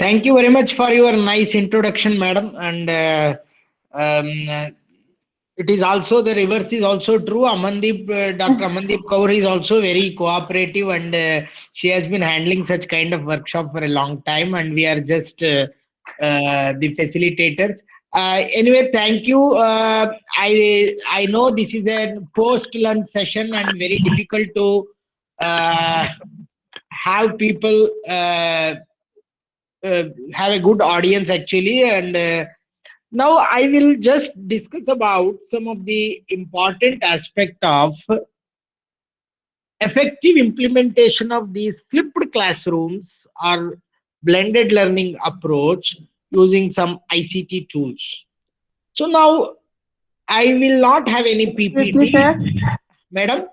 Thank you very much for your nice introduction, madam. And um, uh, it is also the reverse is also true. Amandeep, Dr. Amandeep Kaur is also very cooperative, and she has been handling such kind of workshop for a long time, and we are just the facilitators. Anyway, thank you. I know this is a post lunch session and very difficult to uh, have people have a good audience actually, and now I will just discuss about some of the important aspect of effective implementation of these flipped classrooms or blended learning approach using some ICT tools. So now I will not have any Excuse me, PPT. sir. Madam,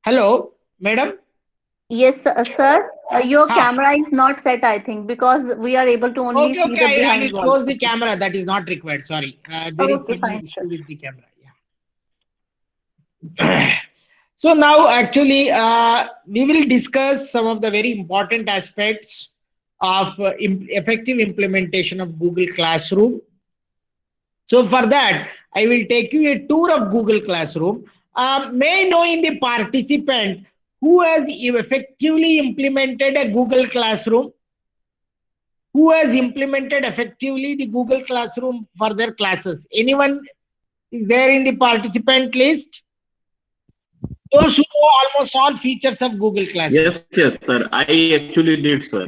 hello, madam. Yes, sir. Your Ha. camera is not set, I think, because we are able to only Okay, see okay. the I behind will wall. close the camera. That is not required. Sorry. There is Okay, some fine, sir. issue with the camera. Yeah. So now actually we will discuss some of the very important aspects of effective implementation of Google Classroom. So for that, I will take you a tour of Google Classroom. May I know in the participant who has effectively implemented a Google Classroom? Who has implemented effectively the Google Classroom for their classes? Anyone is there in the participant list? Those who know almost all features of Google Classroom. Yes, yes, sir. I actually did, sir.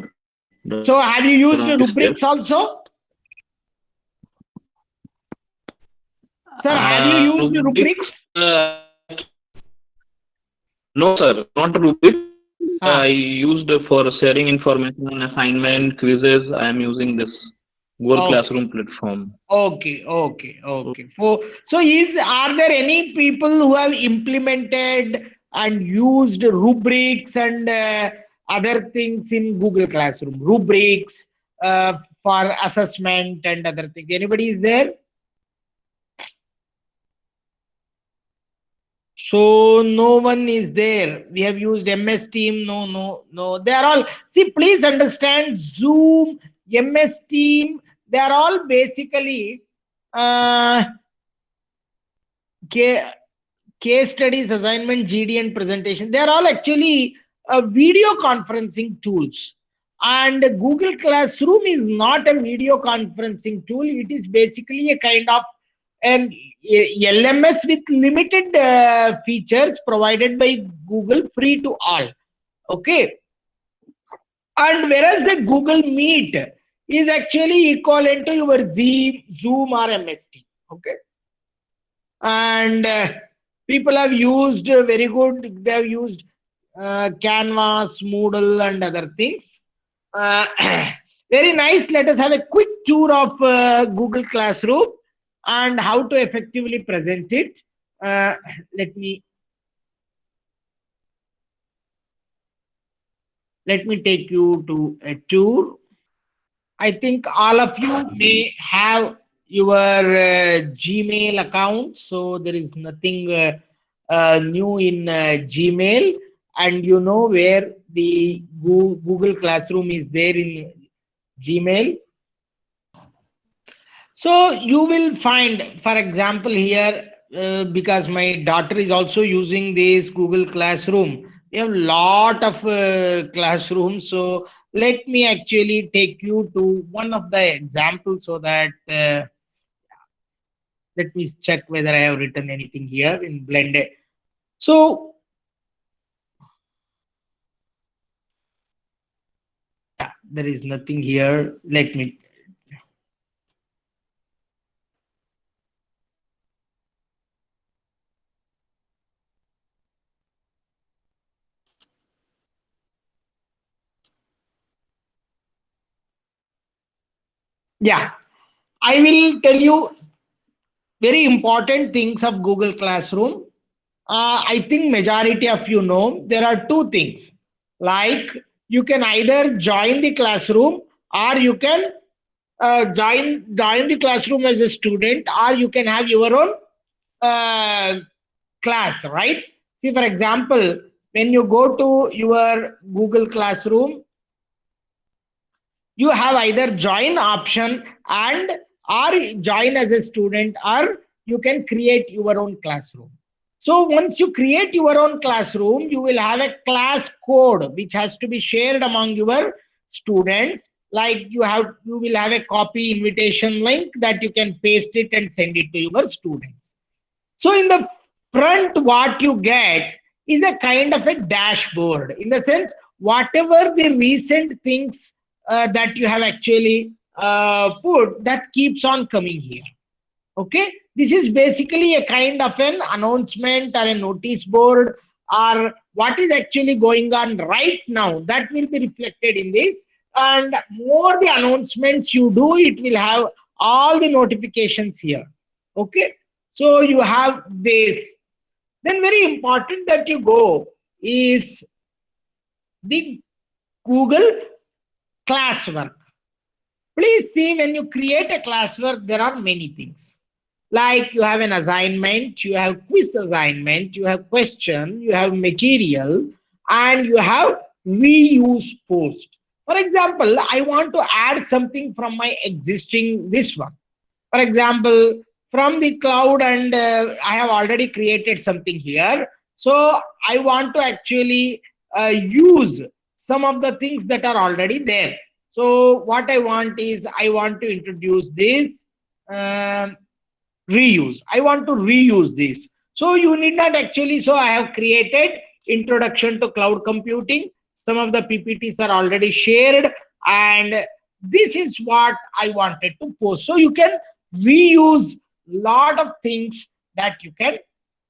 The So have you answer used on this, yes. rubrics also? Sir, have you used Rubrics, rubrics? no, sir, not rubrics. I Ah, used for sharing information, assignment, quizzes. I am using this Google okay. Classroom platform. Okay. So is are there any people who have implemented and used rubrics and other things in Google Classroom? Rubrics for assessment and other things. Anybody is there? So no one is there. We have used MS Team. No. They are all. See, please understand Zoom, MS Team. They are all basically uh, ca- case studies, assignment, GD, and presentation. They are all actually video conferencing tools. And Google Classroom is not a video conferencing tool. It is basically a kind of an LMS with limited features provided by Google, free to all. Okay. And whereas the Google Meet is actually equivalent to your Zoom or MST. Okay. And people have used very good, they have used Canvas, Moodle, and other things. uh, Very nice. Let us have a quick tour of Google Classroom and how to effectively present it. uh, let me let me take you to a tour. I think all of you may have your Gmail account, so there is nothing new in Gmail, and you know where the Google Classroom is there in Gmail. So you will find, for example, here, because my daughter is also using this Google Classroom, we have lot of classrooms. So let me actually take you to one of the examples so that let me check whether I have written anything here in blended. So yeah, there is nothing here. Let me. Yeah, I will tell you very important things of Google Classroom. I think majority of you know there are two things. Like you can either join the classroom or you can join the classroom as a student, or you can have your own uh, class, right? See, for example, when you go to your Google Classroom, you have either join option and or join as a student, or you can create your own classroom. So once you create your own classroom, you will have a class code which has to be shared among your students. Like you will have a copy invitation link that you can paste it and send it to your students. So in the front, what you get is a kind of a dashboard, in the sense whatever the recent things that you have actually put, that keeps on coming here. Okay, this is basically a kind of an announcement or a notice board, or what is actually going on right now, that will be reflected in this. And more the announcements you do, it will have all the notifications here. Okay, so you have this. Then very important that you go is the Google classwork. Please see, when you create a classwork, there are many things. Like you have an assignment, you have quiz assignment, you have question, you have material, and you have reuse post. For example, I want to add something from my existing this one. For example, from the cloud, and I have already created something here. So I want to actually use some of the things that are already there. So what I want is, I want to introduce this reuse. I want to reuse this. So you need not actually, so I have created introduction to cloud computing. Some of the PPTs are already shared, and this is what I wanted to post. So you can reuse lot of things that you can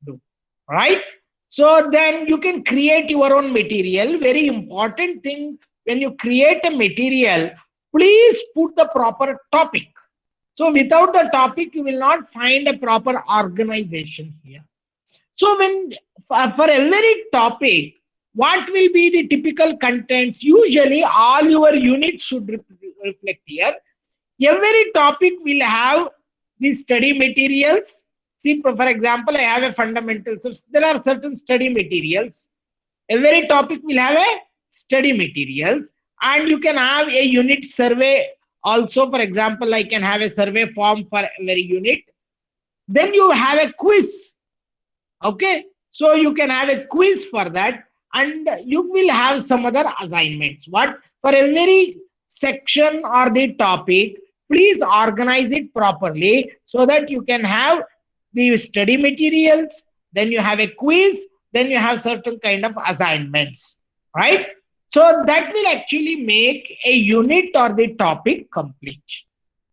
do, right? So then you can create your own material. Very important thing, when you create a material, please put the proper topic. So without the topic, you will not find a proper organization here. So when for every topic, what will be the typical contents? Usually all your units should reflect here. Every topic will have the study materials. See, for example, I have a fundamentals. So there are certain study materials. Every topic will have a study materials, and you can have a unit survey also. For example, I can have a survey form for every unit. Then you have a quiz. Okay, so you can have a quiz for that, and you will have some other assignments. What, for every section or the topic, please organize it properly so that you can have the study materials, then you have a quiz, then you have certain kind of assignments, right? So that will actually make a unit or the topic complete.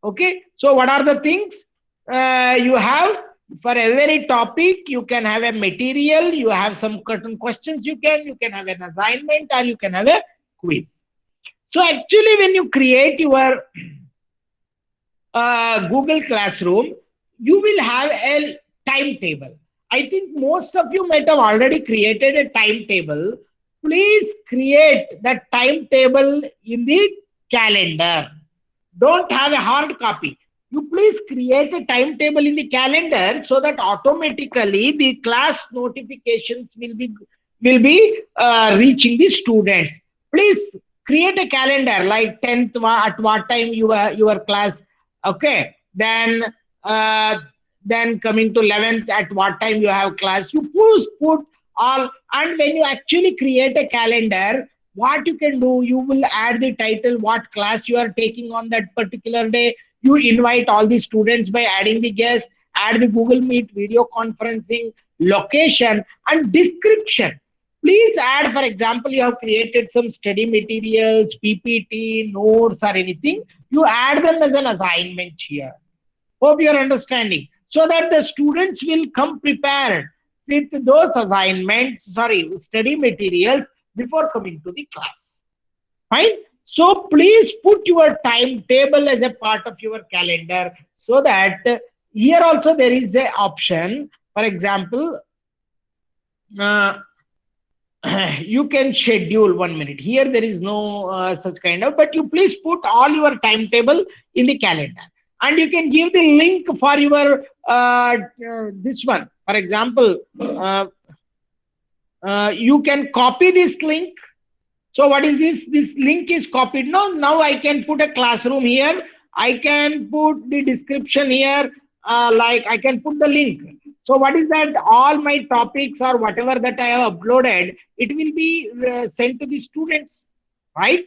Okay, so what are the things you have? For every topic, you can have a material, you have some certain questions, you can have an assignment, or you can have a quiz. So actually, when you create your Google Classroom, you will have a timetable. I think most of you might have already created a timetable. Please create that timetable in the calendar. Don't have a hard copy. You please create a timetable in the calendar, so that automatically the class notifications will be reaching the students. Please create a calendar, like 10th at what time your class. Okay, then coming to 11th, at what time you have class. You put all. And when you actually create a calendar, what you can do, you will add the title, what class you are taking on that particular day. You invite all the students by adding the guest, add the Google Meet video conferencing, location, and description. Please add, for example, you have created some study materials, PPT, notes, or anything. You add them as an assignment here. Hope you are understanding. So that the students will come prepared with those assignments, study materials, before coming to the class. Fine. So please put your timetable as a part of your calendar, so that here also there is a option. For example, you can schedule 1 minute. Here there is no such kind of, but you please put all your timetable in the calendar, and you can give the link for your this one. For example, you can copy this link So what is this? This link is copied. Now I can put a classroom here. I can put the description here. Like I can put the link. So what is that? All my topics or whatever that I have uploaded, it will be sent to the students, right?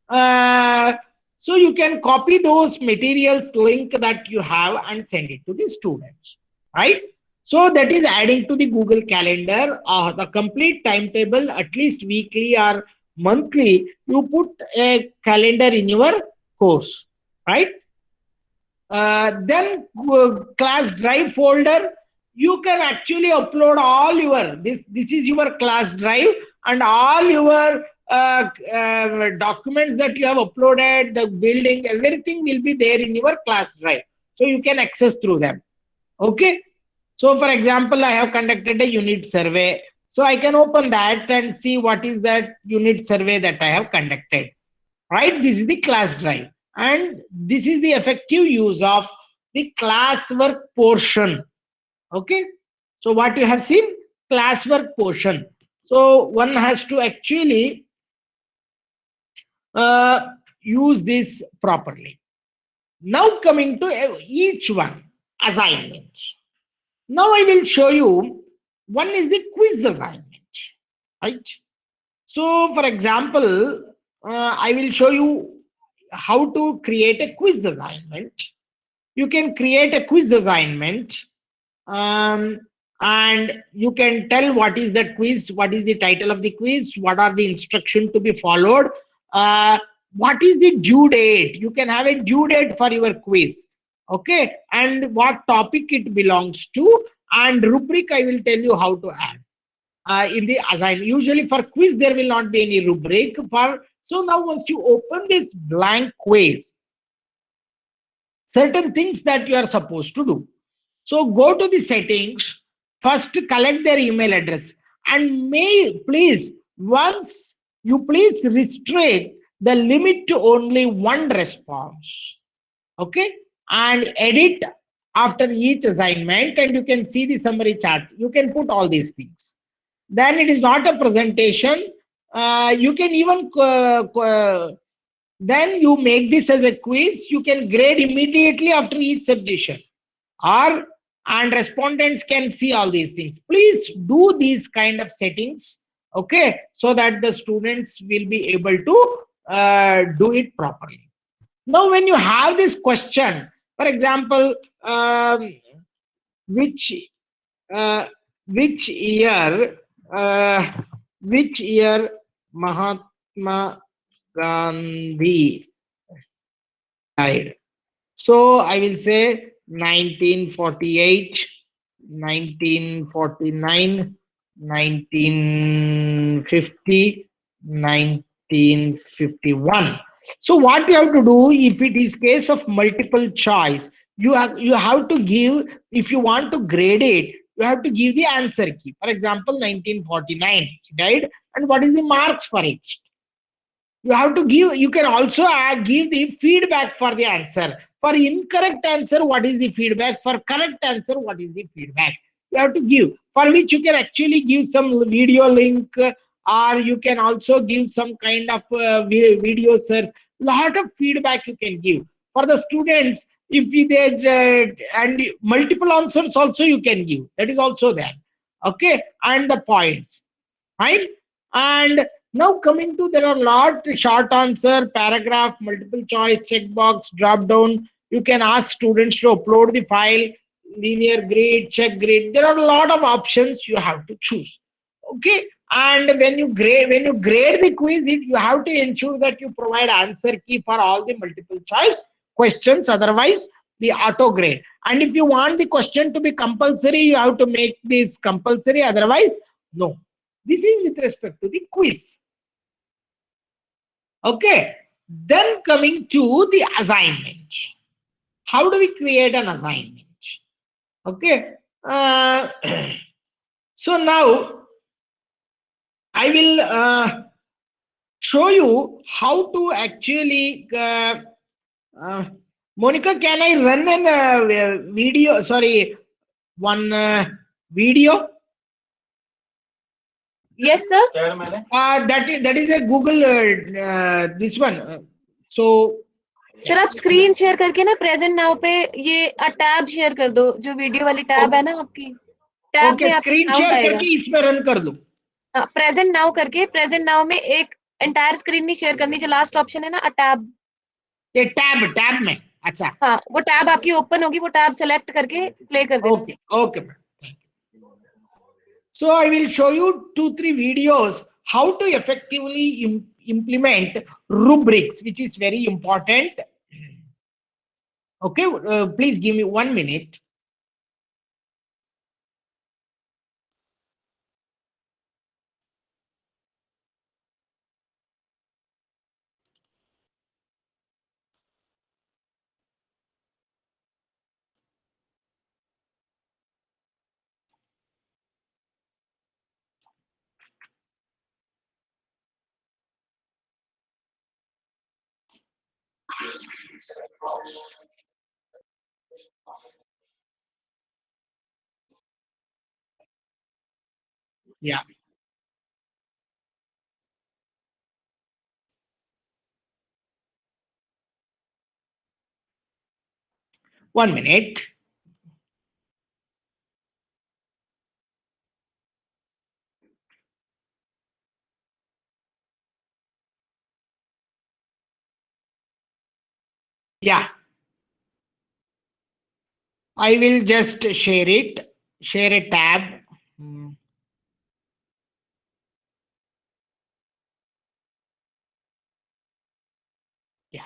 Uh, so you can copy those materials link that you have and send it to the students, right? So that is adding to the Google Calendar, the complete timetable, at least weekly or monthly. You put a calendar in your course, right? Then class drive folder, you can actually upload all your this is your class drive, and all your documents that you have uploaded, the building, everything will be there in your class drive, so you can access through them. Okay, so for example, I have conducted a unit survey, so I can open that and see what is that unit survey that I have conducted, right? This is the class drive, and this is the effective use of the classwork portion. Okay, so what you have seen, classwork portion. So one has to actually use this properly. Now coming to each one, assignment. Now I will show you, one is the quiz assignment, right? So for example, I will show you how to create a quiz assignment. You can create a quiz assignment, um, and you can tell what is that quiz, what is the title of the quiz, what are the instructions to be followed, what is the due date. You can have a due date for your quiz, okay, and what topic it belongs to, and rubric I will tell you how to add in the assignment. Usually for quiz there will not be any rubric for. So now once you open this blank quiz, certain things that you are supposed to do. So go to the settings, first collect their email address, and may please, once you please restrict the limit to only one response, okay, and edit after each assignment, and you can see the summary chart. You can put all these things. Then it is not a presentation. You can even then you make this as a quiz. You can grade immediately after each submission, or and respondents can see all these things. Please do these kind of settings, okay, so that the students will be able to do it properly. Now when you have this question, for example, which uh, which year uh, which year Mahatma Gandhi died? So I will say 1948, 1949, 1950, 1951. So what you have to do, if it is case of multiple choice, you have to give, if you want to grade it, you have to give the answer key. For example, 1949 died, and what is the marks for it? You have to give. You can also give the feedback for the answer. For incorrect answer, what is the feedback? For correct answer, what is the feedback? You have to give, for which you can actually give some video link, or you can also give some kind of video search. Lot of feedback you can give for the students. If they and multiple answers also you can give, that is also there, okay, and the points, right? And now coming to, there are a lot short answer, paragraph, multiple choice, checkbox, drop down. You can ask students to upload the file, linear grid, check grid. There are a lot of options you have to choose. Okay. And when you grade the quiz, you have to ensure that you provide answer key for all the multiple choice questions. Otherwise, the auto grade. And if you want the question to be compulsory, you have to make this compulsory. Otherwise, no. This is with respect to the quiz. Okay. Then coming to the assignment. How do we create an assignment? Okay. So now I will show you how to actually Monica, can I run an video? Sorry, one video. Yes, sir. That is a Google this one. So sir आप screen share करके ना present now पे ये tab share कर दो, जो video वाली tab है ना आपकी, टैब ओके, में आपका स्क्रीन साउंड शेयर आएगा। करके इसमें रन कर दो। प्रेजेंट नाउ करके, प्रेजेंट नाउ में एक एंटायर स्क्रीन नहीं शेयर करनी, जो लास्ट ऑप्शन है ना टैब, ये टैब में, अच्छा हाँ वो टैब आपकी ओपन होगी, वो टैब सेलेक्ट करके प्ले कर देना। Okay okay ma'am, thank you. So I will show you 2-3 videos how to effectively implement rubrics, which is very important. Okay, please give me 1 minute. Yeah. One minute. Yeah. I will just share it. Share a tab. Yeah.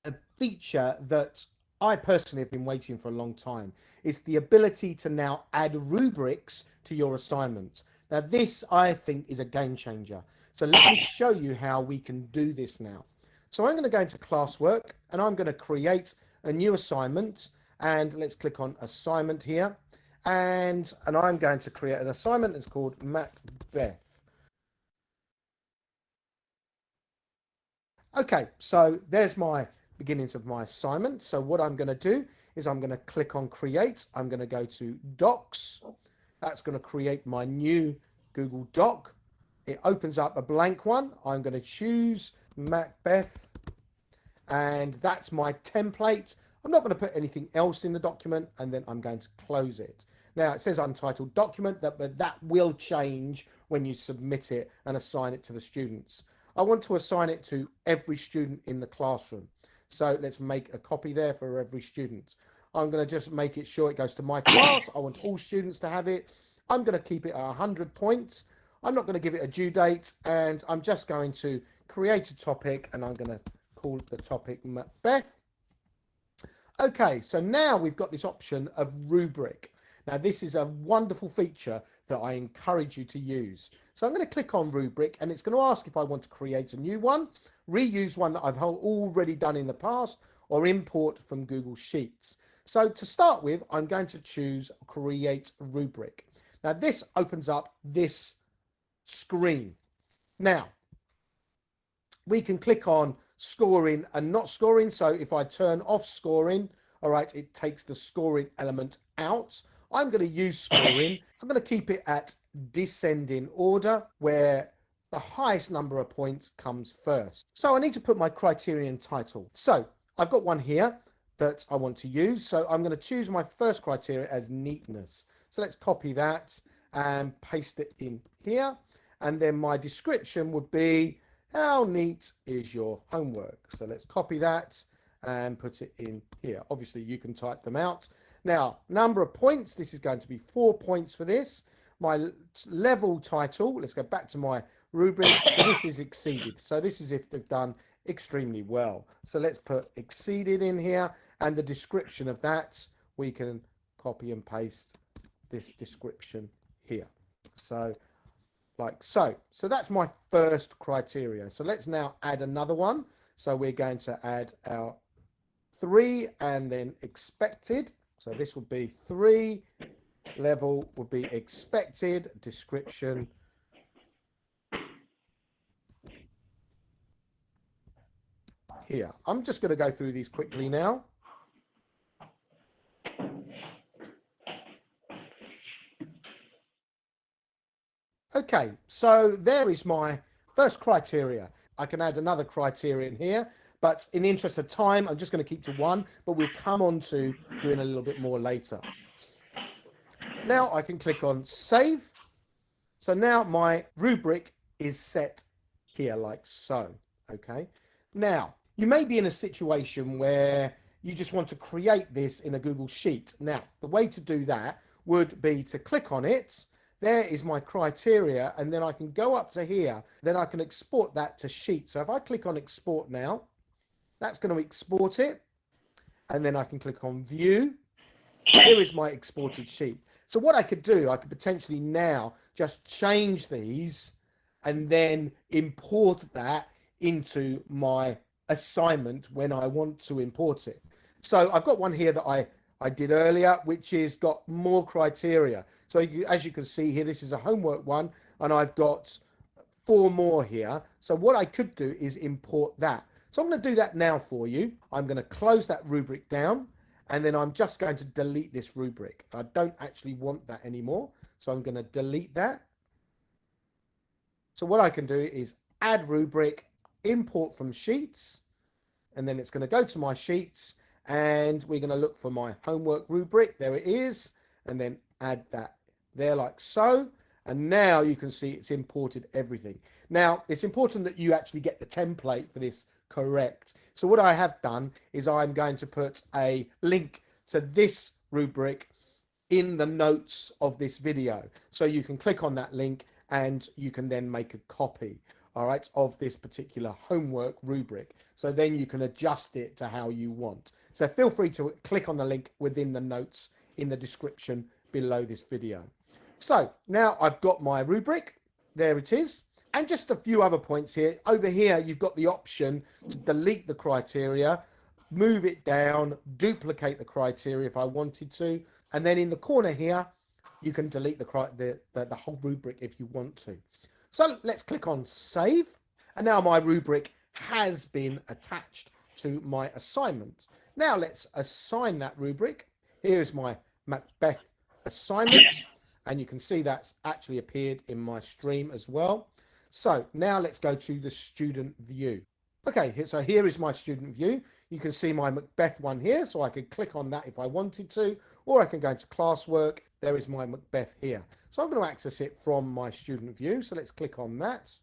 A feature that I personally have been waiting for a long time is the ability to now add rubrics to your assignment. Now, this I think is a game changer. So let me show you how we can do this now. So I'm going to go into classwork and I'm going to create a new assignment, and let's click on assignment here. And I'm going to create an assignment that's called Macbeth. Okay, so there's my beginnings of my assignment. So what I'm going to do is I'm going to click on create. I'm going to go to docs. That's going to create my new Google Doc. It opens up a blank one. I'm going to choose Macbeth, and that's my template. I'm not going to put anything else in the document, and then I'm going to close it. Now it says untitled document, but that will change when you submit it and assign it to the students. I want to assign it to every student in the classroom. So let's make a copy there for every student. I'm going to just make it sure it goes to my class. I want all students to have it. I'm going to keep it at 100 points. I'm not going to give it a due date, and I'm just going to create a topic, and I'm going to call the topic Macbeth. Okay, so now we've got this option of rubric. Now this is a wonderful feature that I encourage you to use. So I'm going to click on rubric, and it's going to ask if I want to create a new one, reuse one that I've already done in the past, or import from Google Sheets. So to start with, I'm going to choose create rubric. Now this opens up this screen. Now we can click on scoring and not scoring. So if I turn off scoring, all right, it takes the scoring element out. I'm going to use scoring. I'm going to keep it at descending order, where the highest number of points comes first. So I need to put my criterion title. So I've got one here that I want to use. So I'm going to choose my first criteria as neatness. So let's copy that and paste it in here. And then my description would be, how neat is your homework? So let's copy that and put it in here. Obviously, you can type them out. Now, number of points, this is going to be 4 points for this. My level title, let's go back to my rubric. So this is exceeded. So this is if they've done extremely well. So let's put exceeded in here, and the description of that, we can copy and paste this description here. So like so. So that's my first criteria. So let's now add another one. So we're going to add our 3 and then expected. So this would be 3, level would be expected, description here. I'm just going to go through these quickly now. Okay, so there is my first criteria. I can add another criterion here, but in the interest of time, I'm just going to keep to one, but we'll come on to doing a little bit more later. Now I can click on save. So now my rubric is set here like so. Okay. Now you may be in a situation where you just want to create this in a Google Sheet. Now the way to do that would be to click on it. There is my criteria, and then I can go up to here. Then I can export that to Sheet. So if I click on export now, that's going to export it. And then I can click on view. Here is my exported sheet. So what I could do, I could potentially now just change these and then import that into my assignment when I want to import it. So I've got one here that I did earlier, which is got more criteria. So as you can see here, this is a homework one, and I've got 4 more here. So what I could do is import that. So I'm going to do that now for you. I'm going to close that rubric down, and then I'm just going to delete this rubric. I don't actually want that anymore. So I'm going to delete that. So what I can do is add rubric, import from Sheets, and then it's going to go to my Sheets, and we're going to look for my homework rubric. There it is, and then add that there like so. And now you can see it's imported everything. Now it's important that you actually get the template for this correct. So what I have done is I'm going to put a link to this rubric in the notes of this video. So you can click on that link and you can then make a copy, all right, of this particular homework rubric. So then you can adjust it to how you want. So feel free to click on the link within the notes in the description below this video. So now I've got my rubric. There it is. And just a few other points here. Over here, you've got the option to delete the criteria, move it down, duplicate the criteria if I wanted to. And then in the corner here, you can delete the whole rubric if you want to. So let's click on save. And now my rubric has been attached to my assignment. Now let's assign that rubric. Here's my Macbeth assignment. And you can see that's actually appeared in my stream as well. So now let's go to the student view. Okay, so here is my student view. You can see my Macbeth one here, so I could click on that if I wanted to, or I can go into classwork. There is my Macbeth here. So I'm going to access it from my student view. So let's click on that.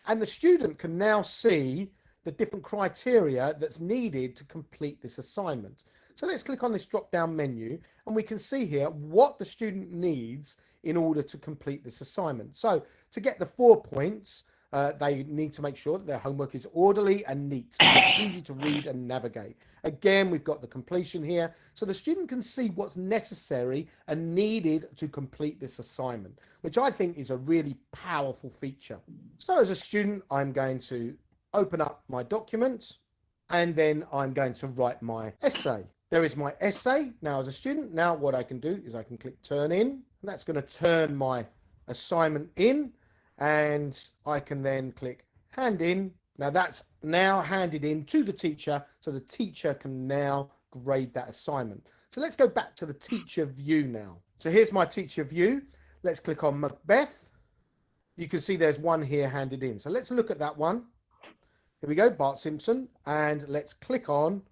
And the student can now see the different criteria that's needed to complete this assignment. So let's click on this drop down menu, and we can see here what the student needs in order to complete this assignment. So to get the 4 points, they need to make sure that their homework is orderly and neat. It's easy to read and navigate. Again, we've got the completion here, so the student can see what's necessary and needed to complete this assignment, which I think is a really powerful feature. So as a student, I'm going to open up my document, and then I'm going to write my essay. There is my essay. Now as a student, now what I can do is I can click turn in, and that's going to turn my assignment in, and I can then click hand in. Now that's now handed in to the teacher, so the teacher can now grade that assignment. So let's go back to the teacher view now. So here's my teacher view. Let's click on Macbeth. You can see there's one here handed in. So let's look at that one. Here we go, Bart Simpson, and let's click on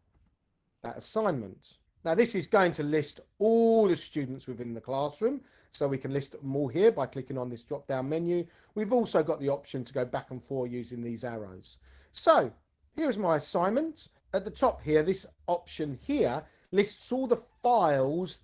that assignment. Now this is going to list all the students within the classroom, so we can list them all here by clicking on this drop down menu. We've also got the option to go back and forth using these arrows. So here's my assignment. At the top here, this option here lists all the files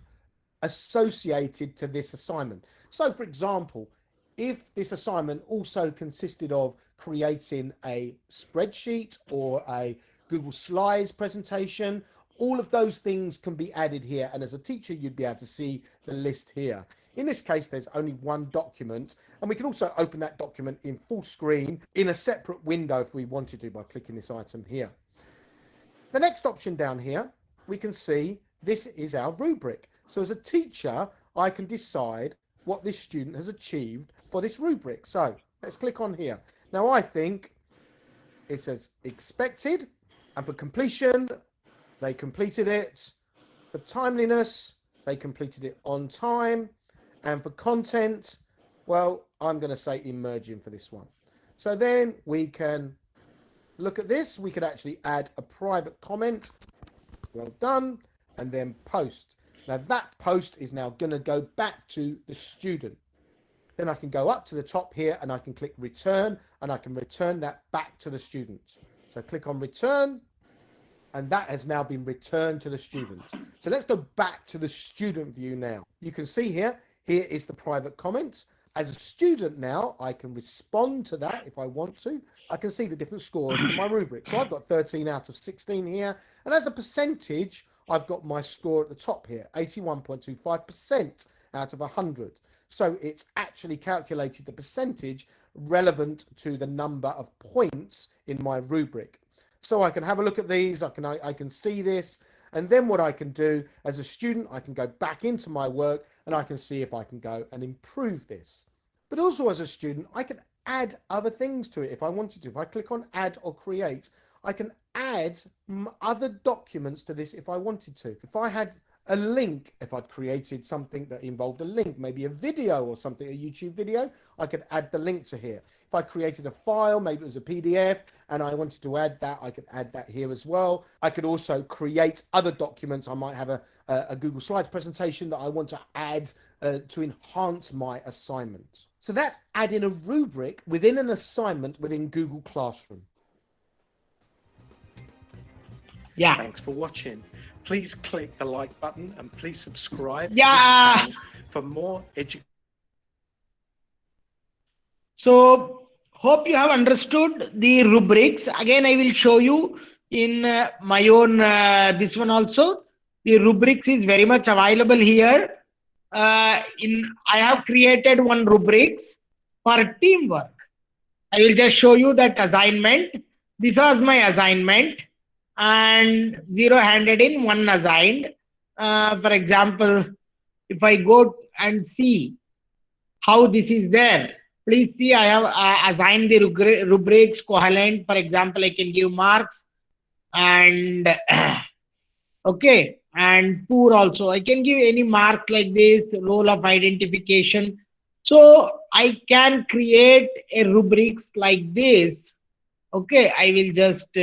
associated to this assignment. So for example, if this assignment also consisted of creating a spreadsheet or a Google Slides presentation, all of those things can be added here. And as a teacher, you'd be able to see the list here. In this case, there's only one document, and we can also open that document in full screen in a separate window if we wanted to by clicking this item here. The next option down here, we can see this is our rubric. So as a teacher, I can decide what this student has achieved for this rubric. So let's click on here. Now I think it says expected, and for completion, they completed it. For timeliness, they completed it on time. And for content, well, I'm going to say emerging for this one. So then we can look at this. We could actually add a private comment. Well done. And then post. Now that post is now going to go back to the student. Then I can go up to the top here and I can click return, and I can return that back to the student. So click on return, and that has now been returned to the student. So let's go back to the student view now. You can see here is the private comment. As a student now, I can respond to that if I want to. I can see the different scores for my rubric. So I've got 13 out of 16 here. And as a percentage, I've got my score at the top here, 81.25% out of 100. So it's actually calculated the percentage relevant to the number of points in my rubric. So I can have a look at these, I can see this, and then what I can do as a student, I can go back into my work and I can see if I can go and improve this. But also as a student, I can add other things to it if I wanted to. If I click on add or create, I can add other documents to this if I wanted to. If I had a link, if I'd created something that involved a link, maybe a video or something, a YouTube video, I could add the link to here. If I created a file, maybe it was a PDF, and I wanted to add that, I could add that here as well. I could also create other documents. I might have a Google Slides presentation that I want to add to enhance my assignment. So that's adding a rubric within an assignment within Google Classroom. Yeah. Thanks for watching. Please click the like button and please subscribe to Yeah. this channel for more education. So hope you have understood the rubrics. Again, I will show you in my own this one also. The rubrics is very much available here. I have created one rubrics for teamwork. I will just show you that assignment. This was my assignment, and 0 handed in, 1 assigned. For example, if I go and see how this is there, please see I have assigned the rubrics covalent. For example, I can give marks, and okay, and poor also. I can give any marks like this, role of identification. So I can create a rubrics like this. Okay, I will just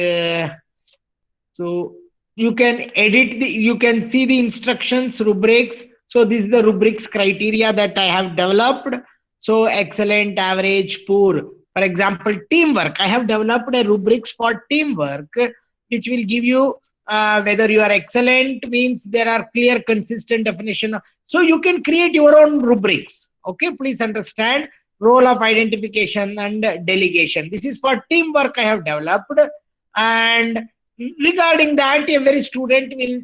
so you can edit you can see the instructions, rubrics. So this is the rubrics criteria that I have developed. So excellent, average, poor. For example, teamwork. I have developed a rubrics for teamwork, which will give you whether you are excellent, means there are clear, consistent definition. So you can create your own rubrics. Okay, please understand. Role of identification and delegation. This is for teamwork I have developed. And regarding that, every student will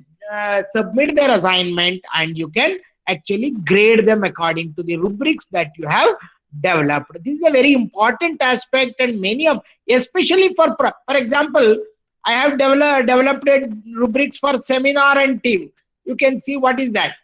submit their assignment, and you can actually grade them according to the rubrics that you have developed. This is a very important aspect, and many of, especially for example, I have developed rubrics for seminar and team. You can see what is that.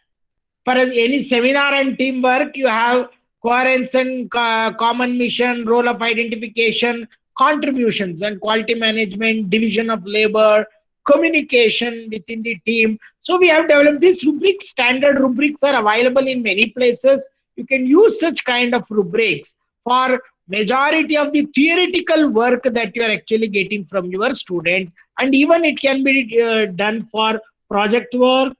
For any seminar and teamwork, you have coherence and common mission, role of identification, contributions and quality management, division of labor, communication within the team. So we have developed these rubrics. Standard rubrics are available in many places. You can use such kind of rubrics for majority of the theoretical work that you are actually getting from your student, and even it can be done for project work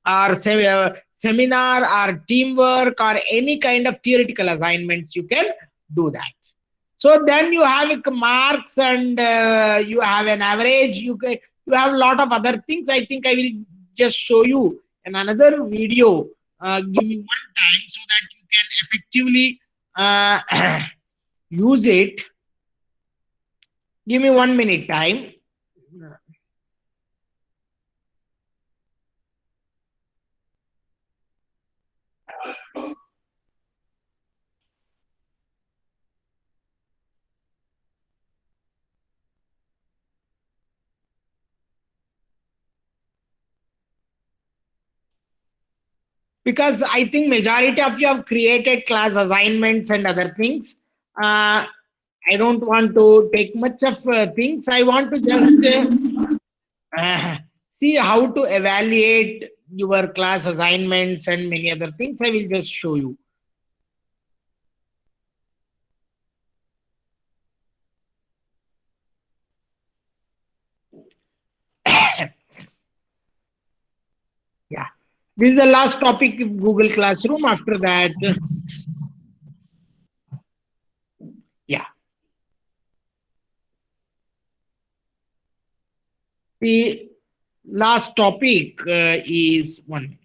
or seminar or teamwork or any kind of theoretical assignments. You can do that. So then you have marks, and you have an average. You have a lot of other things. I think I will just show you in another video. Give me one time so that you can effectively use it. Give me 1 minute time. Because I think majority of you have created class assignments and other things. I don't want to take much of things. I want to just see how to evaluate your class assignments and many other things. I will just show you. Yeah, this is the last topic of Google Classroom. After that, yeah, the last topic is one.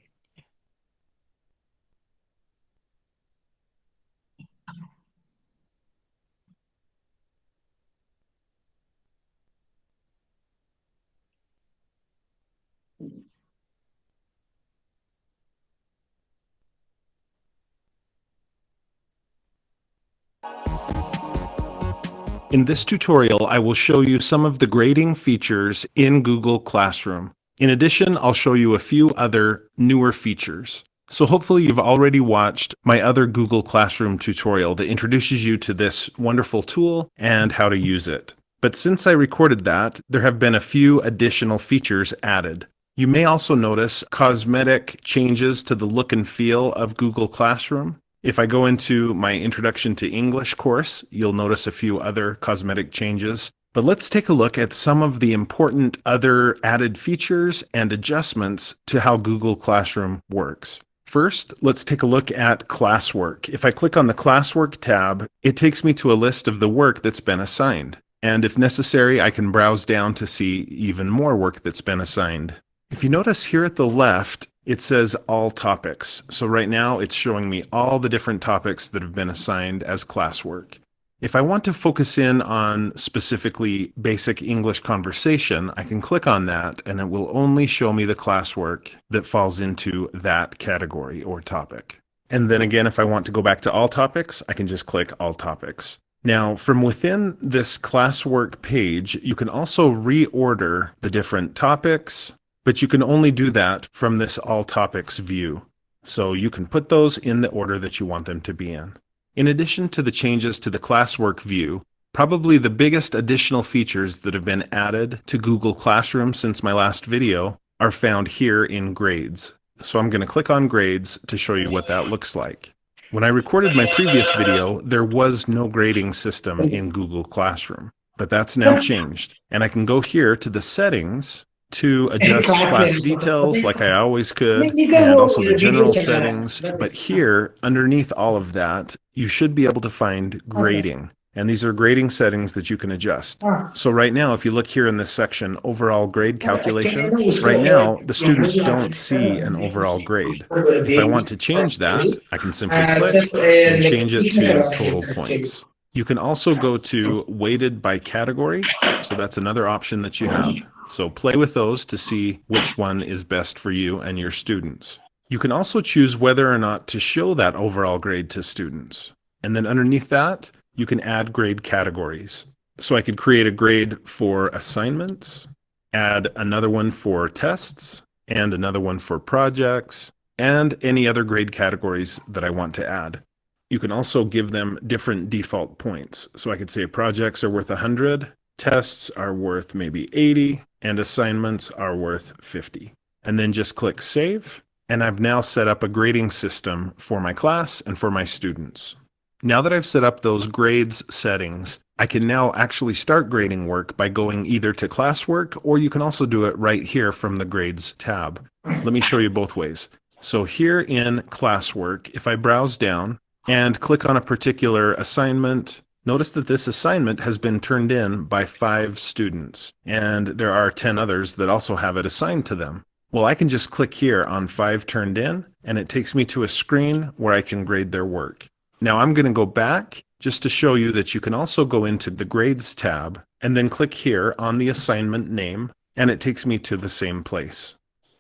In this tutorial, I will show you some of the grading features in Google Classroom. In addition, I'll show you a few other newer features. So hopefully you've already watched my other Google Classroom tutorial that introduces you to this wonderful tool and how to use it. But since I recorded that, there have been a few additional features added. You may also notice cosmetic changes to the look and feel of Google Classroom. If I go into my Introduction to English course, you'll notice a few other cosmetic changes. But let's take a look at some of the important other added features and adjustments to how Google Classroom works. First, let's take a look at classwork. If I click on the classwork tab, it takes me to a list of the work that's been assigned. And if necessary, I can browse down to see even more work that's been assigned. If you notice here at the left, it says all topics. So right now it's showing me all the different topics that have been assigned as classwork. If I want to focus in on specifically basic English conversation, I can click on that and it will only show me the classwork that falls into that category or topic. And then again, if I want to go back to all topics, I can just click all topics. Now, from within this classwork page, you can also reorder the different topics, but you can only do that from this all topics view. So you can put those in the order that you want them to be in. In addition to the changes to the classwork view, probably the biggest additional features that have been added to Google Classroom since my last video are found here in grades. So I'm going to click on grades to show you what that looks like. When I recorded my previous video, there was no grading system in Google Classroom, but that's now changed. And I can go here to the settings to adjust class details like I always could, and also the general settings. But here, underneath all of that, you should be able to find grading. And these are grading settings that you can adjust. So right now, if you look here in this section, overall grade calculation, right now, the students don't see an overall grade. If I want to change that, I can simply click and change it to total points. You can also go to weighted by category. So that's another option that you have. So play with those to see which one is best for you and your students. You can also choose whether or not to show that overall grade to students. And then underneath that, you can add grade categories. So I could create a grade for assignments, add another one for tests, and another one for projects, and any other grade categories that I want to add. You can also give them different default points. So I could say projects are worth 100, tests are worth maybe 80, and assignments are worth 50. And then just click Save, and I've now set up a grading system for my class and for my students. Now that I've set up those grades settings, I can now actually start grading work by going either to classwork, or you can also do it right here from the grades tab. Let me show you both ways. So here in classwork, if I browse down and click on a particular assignment, notice that this assignment has been turned in by 5 students, and there are 10 others that also have it assigned to them. Well, I can just click here on 5 turned in, and it takes me to a screen where I can grade their work. Now I'm going to go back just to show you that you can also go into the Grades tab and then click here on the assignment name, and it takes me to the same place.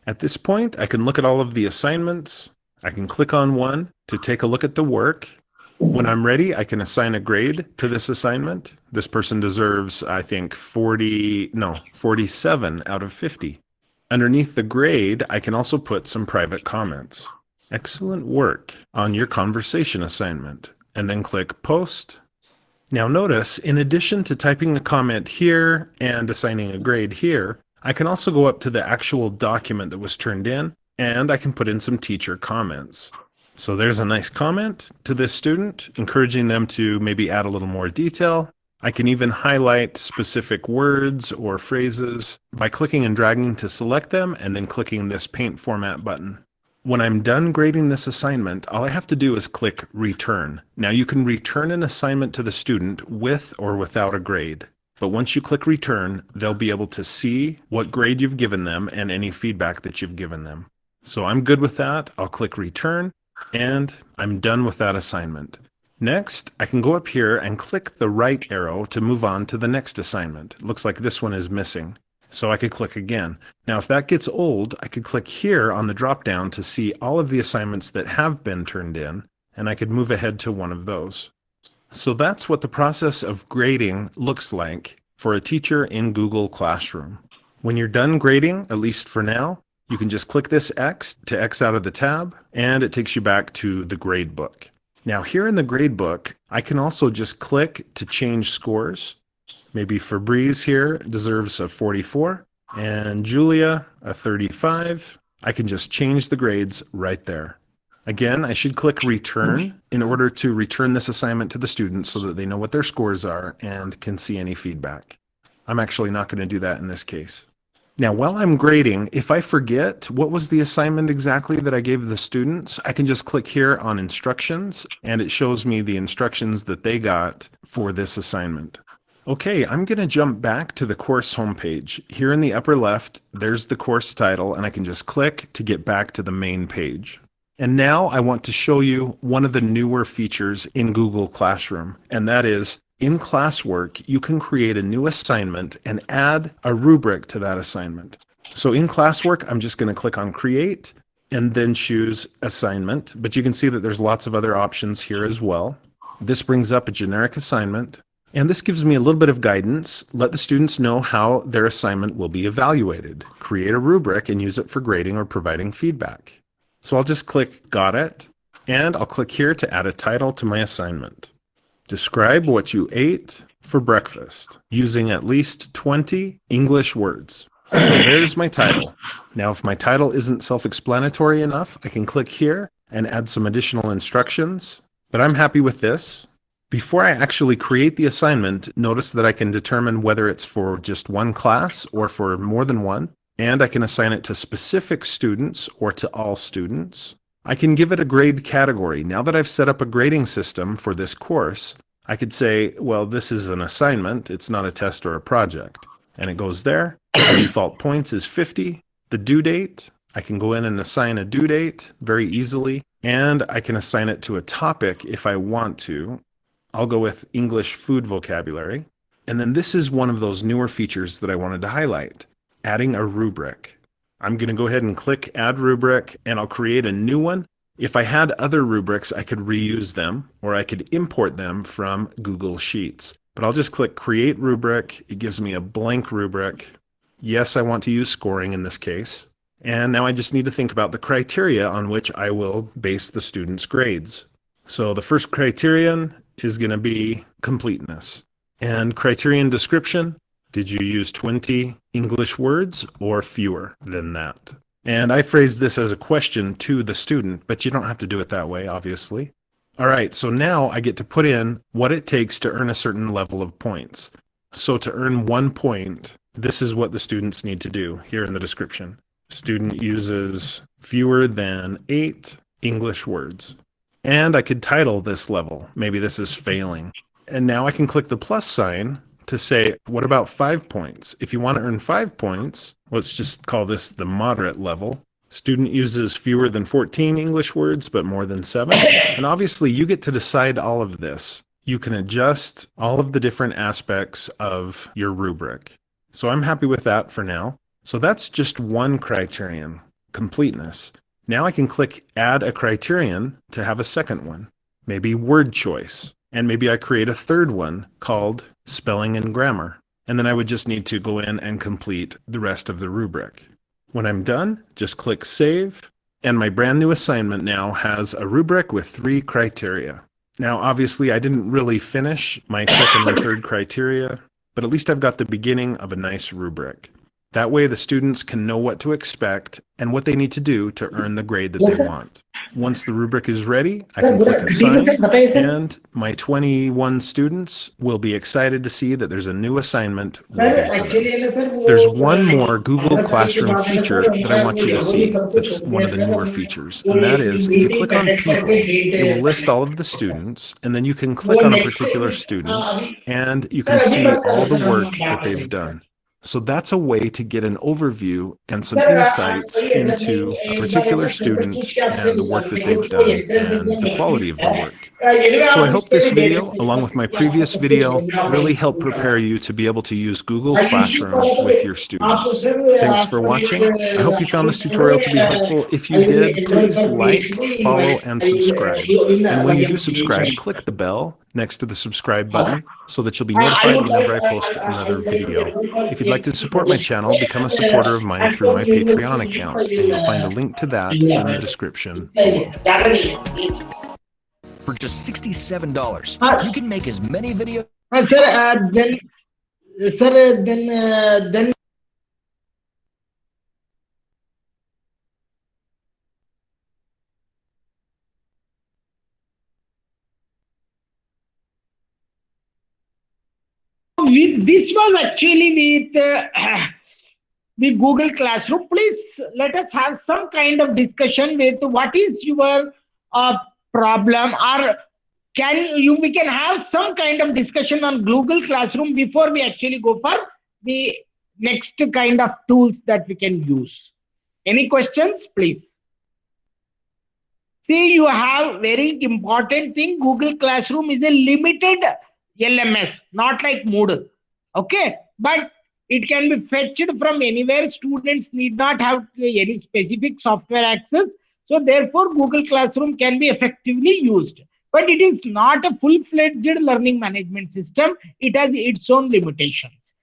At this point, I can look at all of the assignments. I can click on one to take a look at the work. When I'm ready, I can assign a grade to this assignment. This person deserves, I think, 47 out of 50. Underneath the grade, I can also put some private comments. Excellent work on your conversation assignment, and then click Post. Now notice, in addition to typing a comment here and assigning a grade here, I can also go up to the actual document that was turned in and I can put in some teacher comments. So there's a nice comment to this student, encouraging them to maybe add a little more detail. I can even highlight specific words or phrases by clicking and dragging to select them and then clicking this paint format button. When I'm done grading this assignment, all I have to do is click return. Now you can return an assignment to the student with or without a grade. But once you click return, they'll be able to see what grade you've given them and any feedback that you've given them. So I'm good with that. I'll click return and I'm done with that assignment. Next, I can go up here and click the right arrow to move on to the next assignment. It looks like this one is missing. So I could click again. Now, if that gets old, I could click here on the drop down to see all of the assignments that have been turned in, and I could move ahead to one of those. So that's what the process of grading looks like for a teacher in Google Classroom. When you're done grading, at least for now, you can just click this X to X out of the tab, and it takes you back to the grade book. Now here in the grade book, I can also just click to change scores. Maybe Fabrice here deserves a 44 and Julia a 35. I can just change the grades right there. Again, I should click return in order to return this assignment to the student so that they know what their scores are and can see any feedback. I'm actually not going to do that in this case. Now, while I'm grading, if I forget what was the assignment exactly that I gave the students, I can just click here on instructions and it shows me the instructions that they got for this assignment. Okay, I'm going to jump back to the course homepage. Here in the upper left, there's the course title, and I can just click to get back to the main page. And now I want to show you one of the newer features in Google Classroom, and that is in classwork, you can create a new assignment and add a rubric to that assignment. So in classwork, I'm just going to click on create and then choose assignment, but you can see that there's lots of other options here as well. This brings up a generic assignment. And this gives me a little bit of guidance. Let the students know how their assignment will be evaluated. Create a rubric and use it for grading or providing feedback. So I'll just click Got It, and I'll click here to add a title to my assignment. Describe what you ate for breakfast using at least 20 English words. So there's my title. Now, if my title isn't self-explanatory enough, I can click here and add some additional instructions, but I'm happy with this. Before I actually create the assignment, notice that I can determine whether it's for just one class or for more than one, and I can assign it to specific students or to all students. I can give it a grade category. Now that I've set up a grading system for this course, I could say, well, this is an assignment, it's not a test or a project. And it goes there. The default points is 50. The due date, I can go in and assign a due date very easily, and I can assign it to a topic if I want to. I'll go with English food vocabulary. And then this is one of those newer features that I wanted to highlight, adding a rubric. I'm going to go ahead and click Add Rubric, and I'll create a new one. If I had other rubrics, I could reuse them, or I could import them from Google Sheets. But I'll just click Create Rubric. It gives me a blank rubric. Yes, I want to use scoring in this case. And now I just need to think about the criteria on which I will base the students' grades. So the first criterion is going to be completeness. And criterion description, did you use 20 English words or fewer than that? And I phrased this as a question to the student, but you don't have to do it that way, obviously. All right, so now I get to put in what it takes to earn a certain level of points. So to earn 1 point, this is what the students need to do here in the description. Student uses fewer than 8 English words. And I could title this level. Maybe this is failing. And now I can click the plus sign to say, what about 5 points? If you want to earn 5 points, let's just call this the moderate level. Student uses fewer than 14 English words, but more than 7. And obviously you get to decide all of this. You can adjust all of the different aspects of your rubric. So I'm happy with that for now. So that's just one criterion, completeness. Now I can click Add a Criterion to have a second one, maybe word choice. And maybe I create a third one called Spelling and Grammar. And then I would just need to go in and complete the rest of the rubric. When I'm done, just click Save. And my brand new assignment now has a rubric with 3 criteria. Now, obviously, I didn't really finish my second and third criteria, but at least I've got the beginning of a nice rubric. That way the students can know what to expect and what they need to do to earn the grade that they want. Once the rubric is ready, I can click Assign, and my 21 students will be excited to see that there's a new assignment ready for them. There's one more Google Classroom feature that I want you to see that's one of the newer features, and that is if you click on People, it will list all of the students, and then you can click on a particular student, and you can see all the work that they've done. So that's a way to get an overview and some insights into a particular student and the work that they've done and the quality of their work. So I hope this video, along with my previous video, really helped prepare you to be able to use Google Classroom with your students. Thanks for watching. I hope you found this tutorial to be helpful. If you did, please like, follow, and subscribe. And when you do subscribe, click the bell next to the subscribe button so that you'll be notified whenever I post another video. If you'd like to support my channel, become a supporter of mine through my Patreon account, and you'll find a link to that in the description below. For just $67, you can make as many videos. Then this was actually with Google Classroom. Please let us have some kind of discussion with what is your problem, or we can have some kind of discussion on Google Classroom before we actually go for the next kind of tools that we can use. Any questions, please? See, you have very important thing. Google Classroom is a limited LMS, not like Moodle. Okay, but it can be fetched from anywhere. Students need not have any specific software access. So therefore, Google Classroom can be effectively used. But it is not a full-fledged learning management system. It has its own limitations.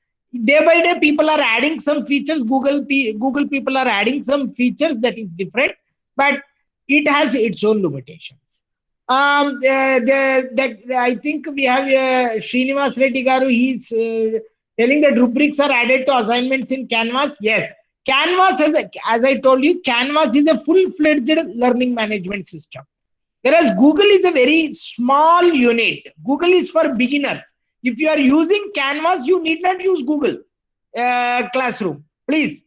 Day by day, people are adding some features. Google people are adding some features that is different, but it has its own limitations. I think we have Srinivasa Reddy Garu. He's telling that rubrics are added to assignments in Canvas. Yes, Canvas as I told you, Canvas is a full-fledged learning management system. Whereas Google is a very small unit. Google is for beginners. If you are using Canvas, you need not use Google Classroom, please.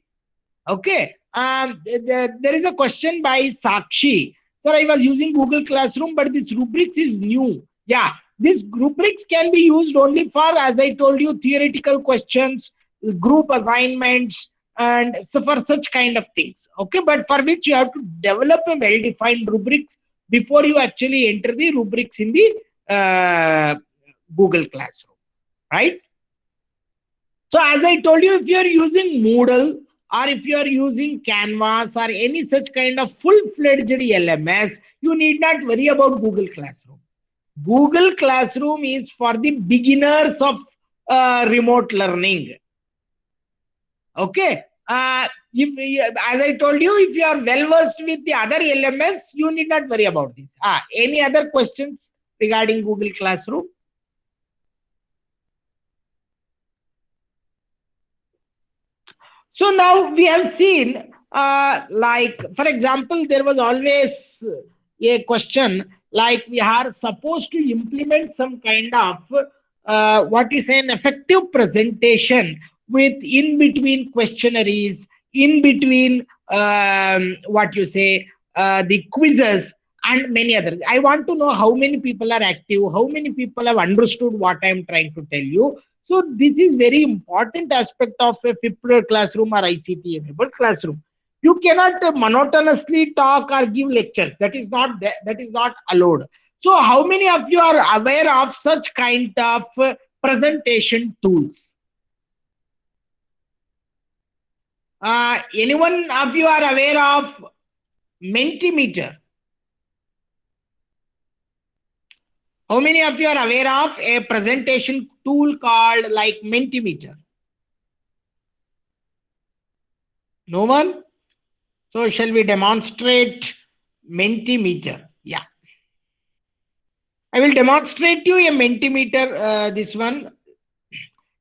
Okay. There is a question by Sakshi. Sir, I was using Google Classroom, but this rubrics is new. Yeah, this rubrics can be used only for, as I told you, theoretical questions, group assignments, and so for such kind of things. Okay, but for which you have to develop a well-defined rubrics before you actually enter the rubrics in the Google Classroom, right? So as I told you, if you are using Moodle, or if you are using Canvas or any such kind of full-fledged LMS, you need not worry about Google Classroom. Google Classroom is for the beginners of remote learning. Okay. As I told you, if you are well versed with the other LMS, you need not worry about this. Any other questions regarding Google Classroom? So now we have seen, like, for example, there was always a question like we are supposed to implement some kind of what you say, an effective presentation with in between questionnaires, in between what you say, the quizzes and many others. I want to know how many people are active, how many people have understood what I am trying to tell you. So this is very important aspect of a flipped classroom or ICT enabled classroom. You cannot monotonously talk or give lectures. That is not allowed. So how many of you are aware of such kind of presentation tools? Anyone of you are aware of Mentimeter? How many of you are aware of a presentation tool called like Mentimeter? No one? So shall we demonstrate Mentimeter? Yeah. I will demonstrate you a Mentimeter, this one,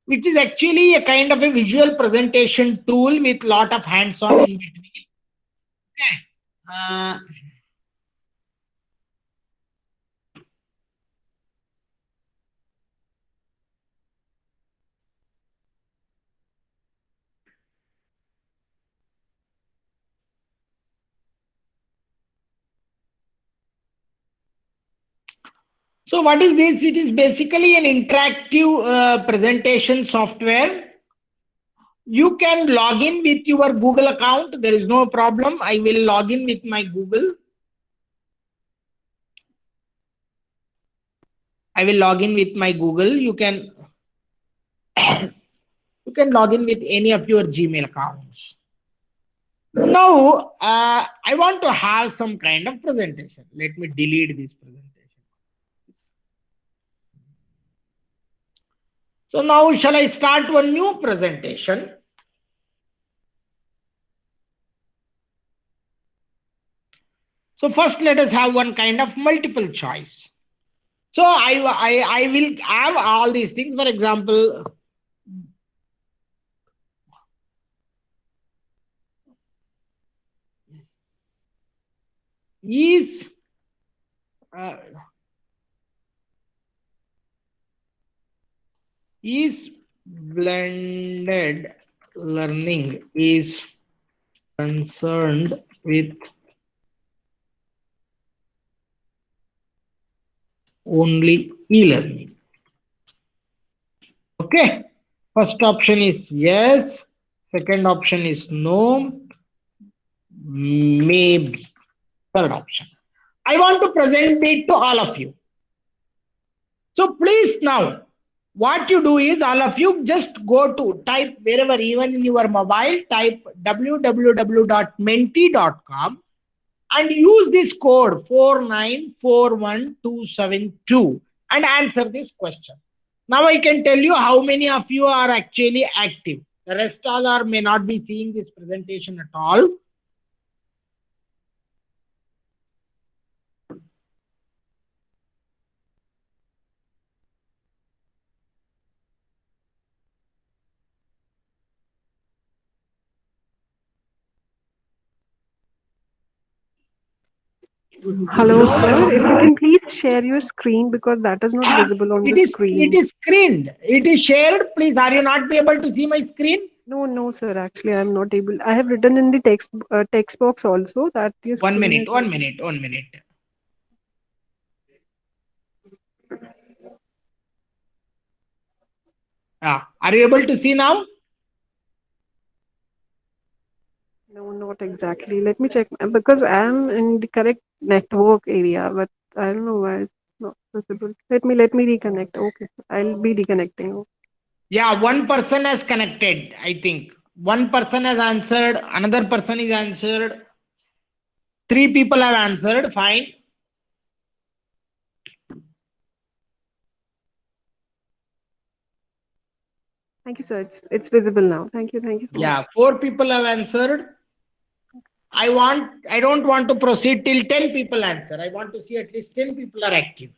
which is actually a kind of a visual presentation tool with lot of hands-on in between. Okay. So what is this? It is basically an interactive presentation software. You can log in with your Google account. There is no problem. I will log in with my Google. I will log in with my Google. You can log in with any of your Gmail accounts. So now I want to have some kind of presentation. Let me delete this presentation. So now shall I start one new presentation? So first let us have one kind of multiple choice. So I will have all these things. For example, is blended learning is concerned with only e-learning. Okay. First option is yes. Second option is no. Maybe. Third option. I want to present it to all of you. So please now, what you do is all of you just go to type wherever, even in your mobile, type www.menti.com and use this code 4941272 and answer this question. Now I can tell you how many of you are actually active. The rest all are may not be seeing this presentation at all. Hello, sir. If you can please share your screen because that is not visible on the screen. It is screened. It is shared. Please, are you not be able to see my screen? No, sir. Actually, I am not able. I have written in the text box also that is. 1 minute. 1 minute. 1 minute. Are you able to see now? No, not exactly. Let me check because I am in the correct network area, but I don't know why it's not visible. Let me reconnect. Okay, I'll be reconnecting. Yeah, one person has connected, I think. One person has answered, another person is answered. 3 people have answered, fine. Thank you, sir. It's visible now. Thank you so much. Yeah, 4 people have answered. I don't want to proceed till 10 people answer. I want to see at least 10 people are active.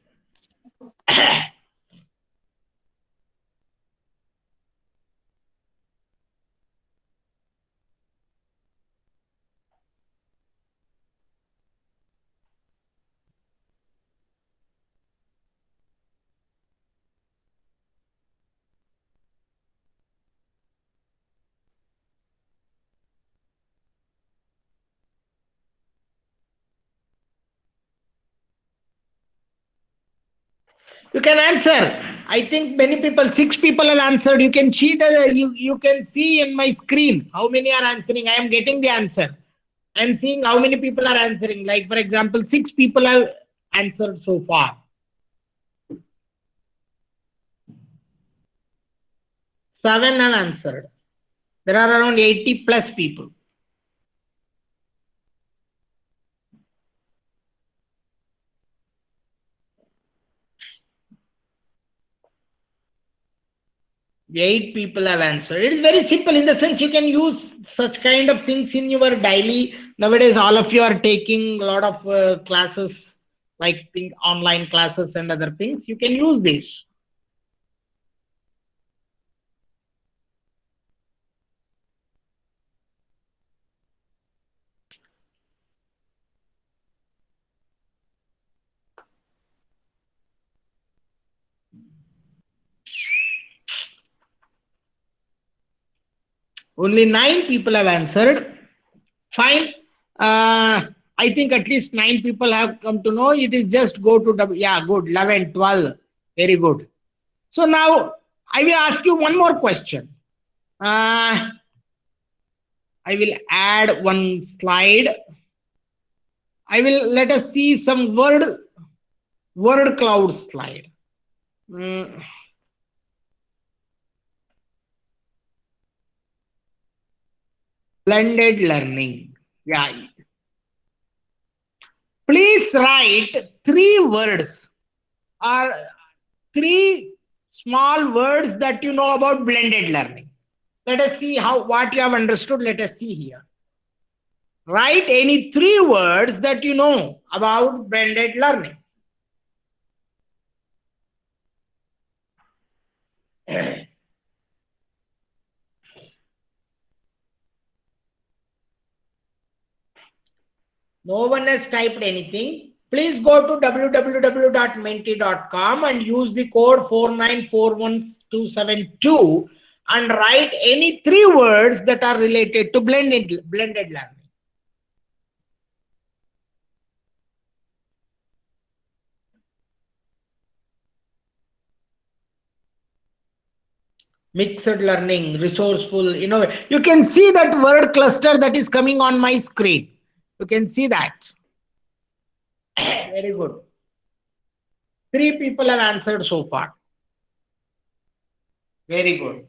You can answer. I think many people, 6 people have answered. You can see you can see in my screen how many are answering. I am getting the answer. I am seeing how many people are answering. Like for example, 6 people have answered so far. 7 have answered. There are around 80 plus people. Eight people have answered. It is very simple in the sense you can use such kind of things in your daily. Nowadays, all of you are taking a lot of classes, like online classes and other things. You can use this. Only 9 people have answered. Fine. I think at least 9 people have come to know. It is just go to W. Yeah, good. 11, 12. Very good. So now I will ask you one more question. I will add one slide. I will let us see some word cloud slide. Blended learning. Yeah. Please write 3 words or 3 small words that you know about blended learning. Let us see what you have understood. Let us see here. Write any 3 words that you know about blended learning. No one has typed anything. Please go to www.menti.com and use the code 4941272 and write any 3 words that are related to blended learning. Mixed learning, resourceful, you can see that word cluster that is coming on my screen. You can see that. Very good. 3 people have answered so far. Very good.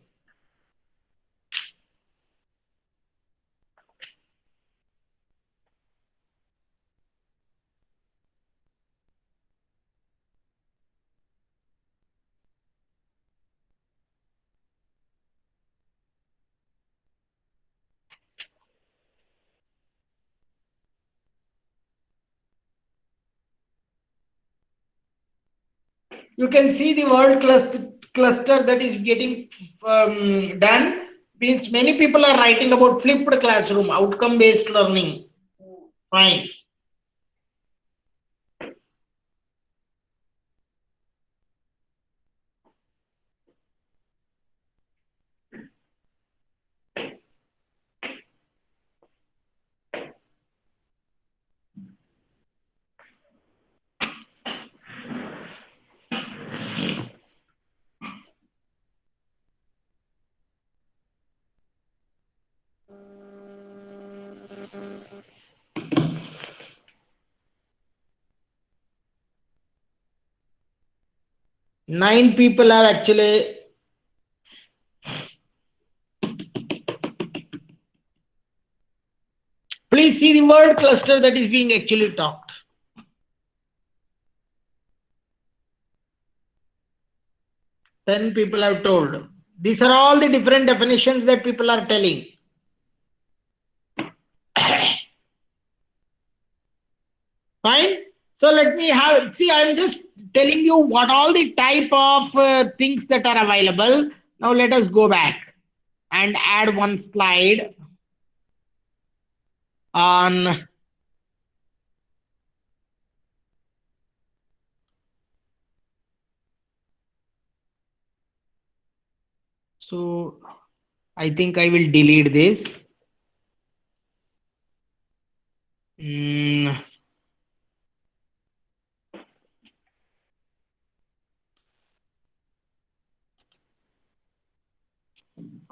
You can see the word cluster that is getting done. Means many people are writing about flipped classroom, outcome based learning. Fine. Nine people have actually please see the word cluster that is being actually talked. Ten people have told. These are all the different definitions that people are telling. Fine. So let me see, I'm just telling you what all the type of things that are available. Now let us go back and add one slide on so I think I will delete this.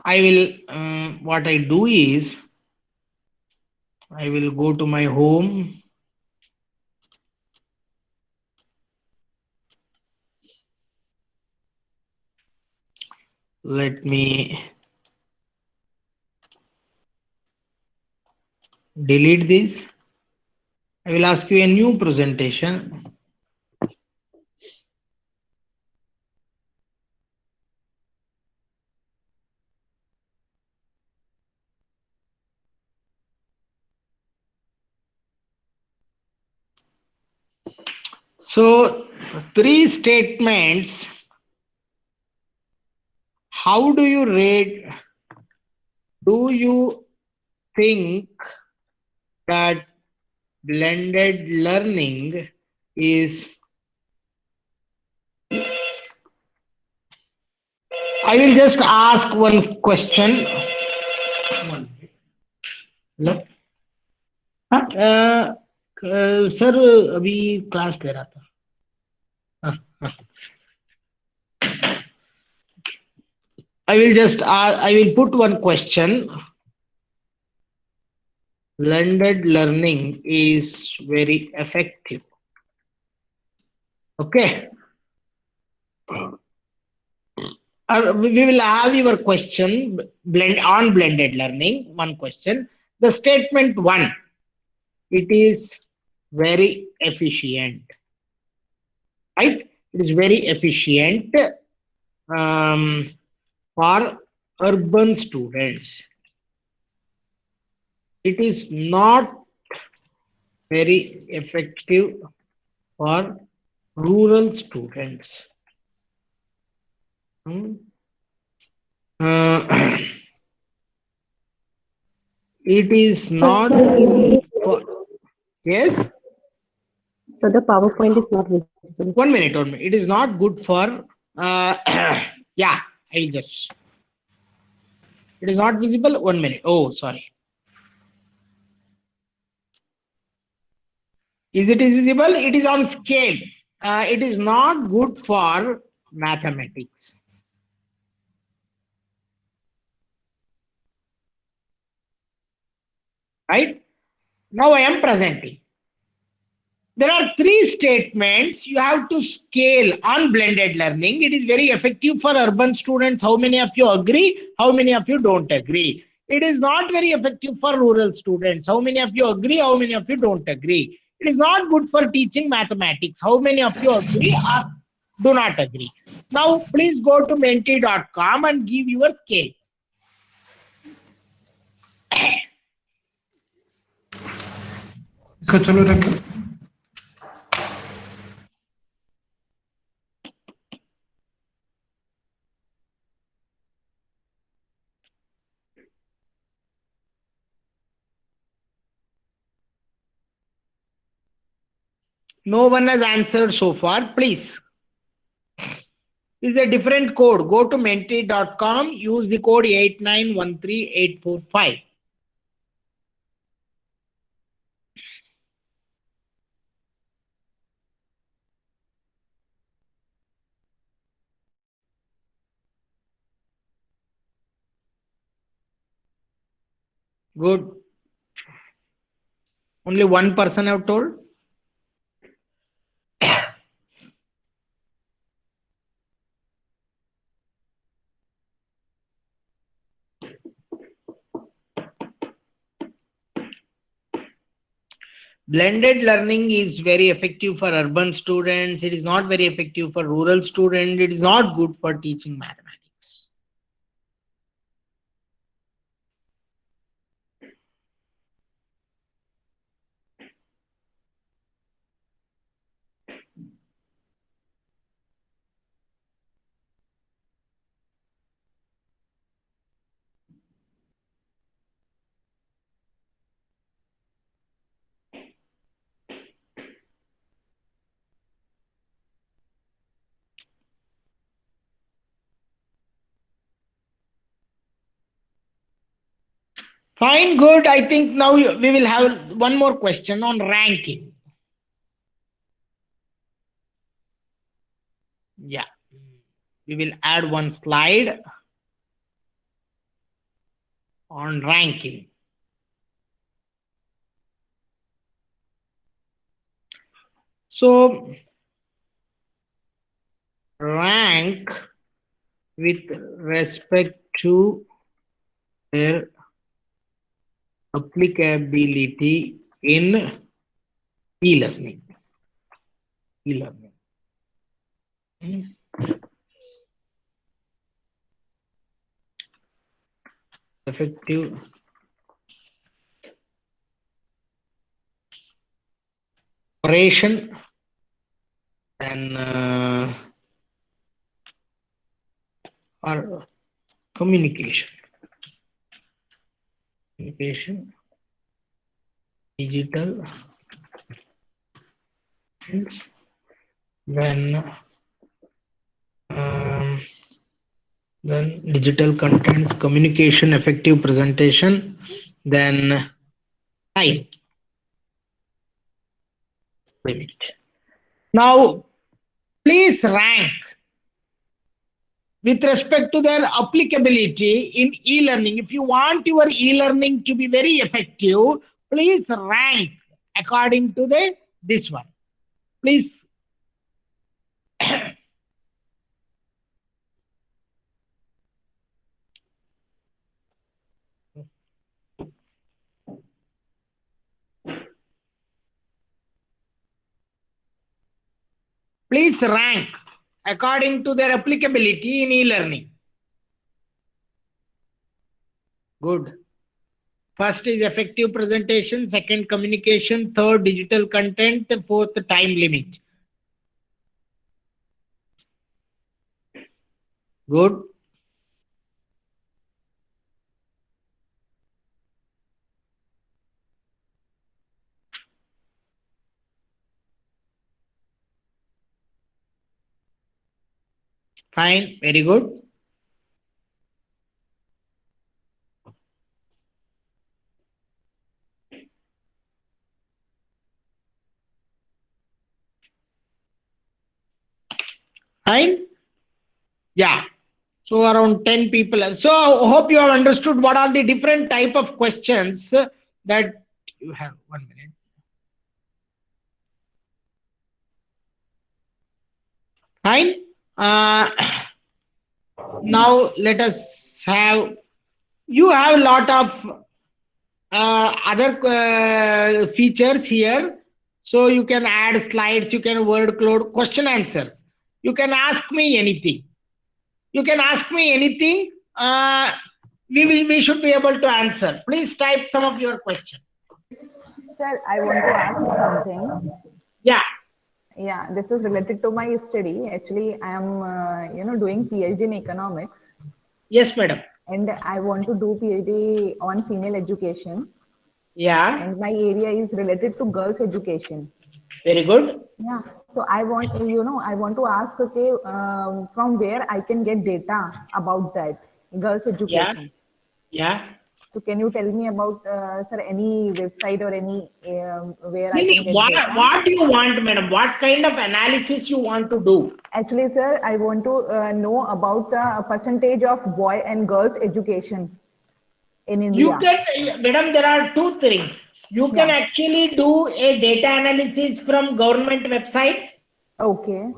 I will what I do is I will go to my home. Let me delete this. I will ask you a new presentation. So 3 statements. How do you rate? Do you think that blended learning is? I will just ask one question. Hello हाँ sir अभी class ले रहा था हाँ हाँ I will just I will put one question. Blended learning is very effective. Okay. We will have your question blended learning. One question. The statement one. It is very efficient. Right? It is very efficient for urban students. It is not very effective for rural students. It is not for, yes. So the PowerPoint is not visible. 1 minute, 1 minute. It is not good for yeah, I will just. It is not visible. 1 minute. Oh, sorry. Is visible? It is on scale. It is not good for mathematics. Right? Now I am presenting. There are three statements you have to scale on blended learning. It is very effective for urban students. How many of you agree? How many of you don't agree? It is not very effective for rural students. How many of you agree? How many of you don't agree? It is not good for teaching mathematics. How many of you agree or do not agree? Now, please go to menti.com and give your scale. No one has answered so far. Please. This is a different code. Go to menti.com. Use the code 8913845. Good. Only one person have told. Blended learning is very effective for urban students. It is not very effective for rural students. It is not good for teaching mathematics. Fine, good. I think now we will have one more question on ranking. Yeah. We will add one slide on ranking. So, rank with respect to their applicability in e-learning. E-learning. Effective operation and or communication. Communication, digital, when then digital contents, communication, effective presentation, then time limit. Now, please rank with respect to their applicability in e-learning. If you want your e-learning to be very effective, please rank according to this one. Please. Please rank according to their applicability in e-learning. Good. First is effective presentation, second communication, third digital content, fourth time limit. Good. Fine, very good. Fine. Yeah. So around 10 people. So hope you have understood what are the different type of questions that you have. 1 minute. Fine. Now let us have, you have a lot of other features here. So you can add slides, you can word cloud, question answers. You can ask me anything. You can ask me anything. We should be able to answer. Please type some of your questions. Sir, I want to ask something. Yeah. Yeah, this is related to my study. Actually, I am, doing PhD in economics. Yes, madam. And I want to do PhD on female education. Yeah. And my area is related to girls' education. Very good. Yeah. So I want, I want to ask, okay, from where I can get data about that girls' education. Yeah. So can you tell me about, sir, any website or any where I can get data? What do you want, madam? What kind of analysis you want to do? Actually, sir, I want to know about the percentage of boy and girls education in India. You can, madam, there are two things. You can actually do a data analysis from government websites. Okay.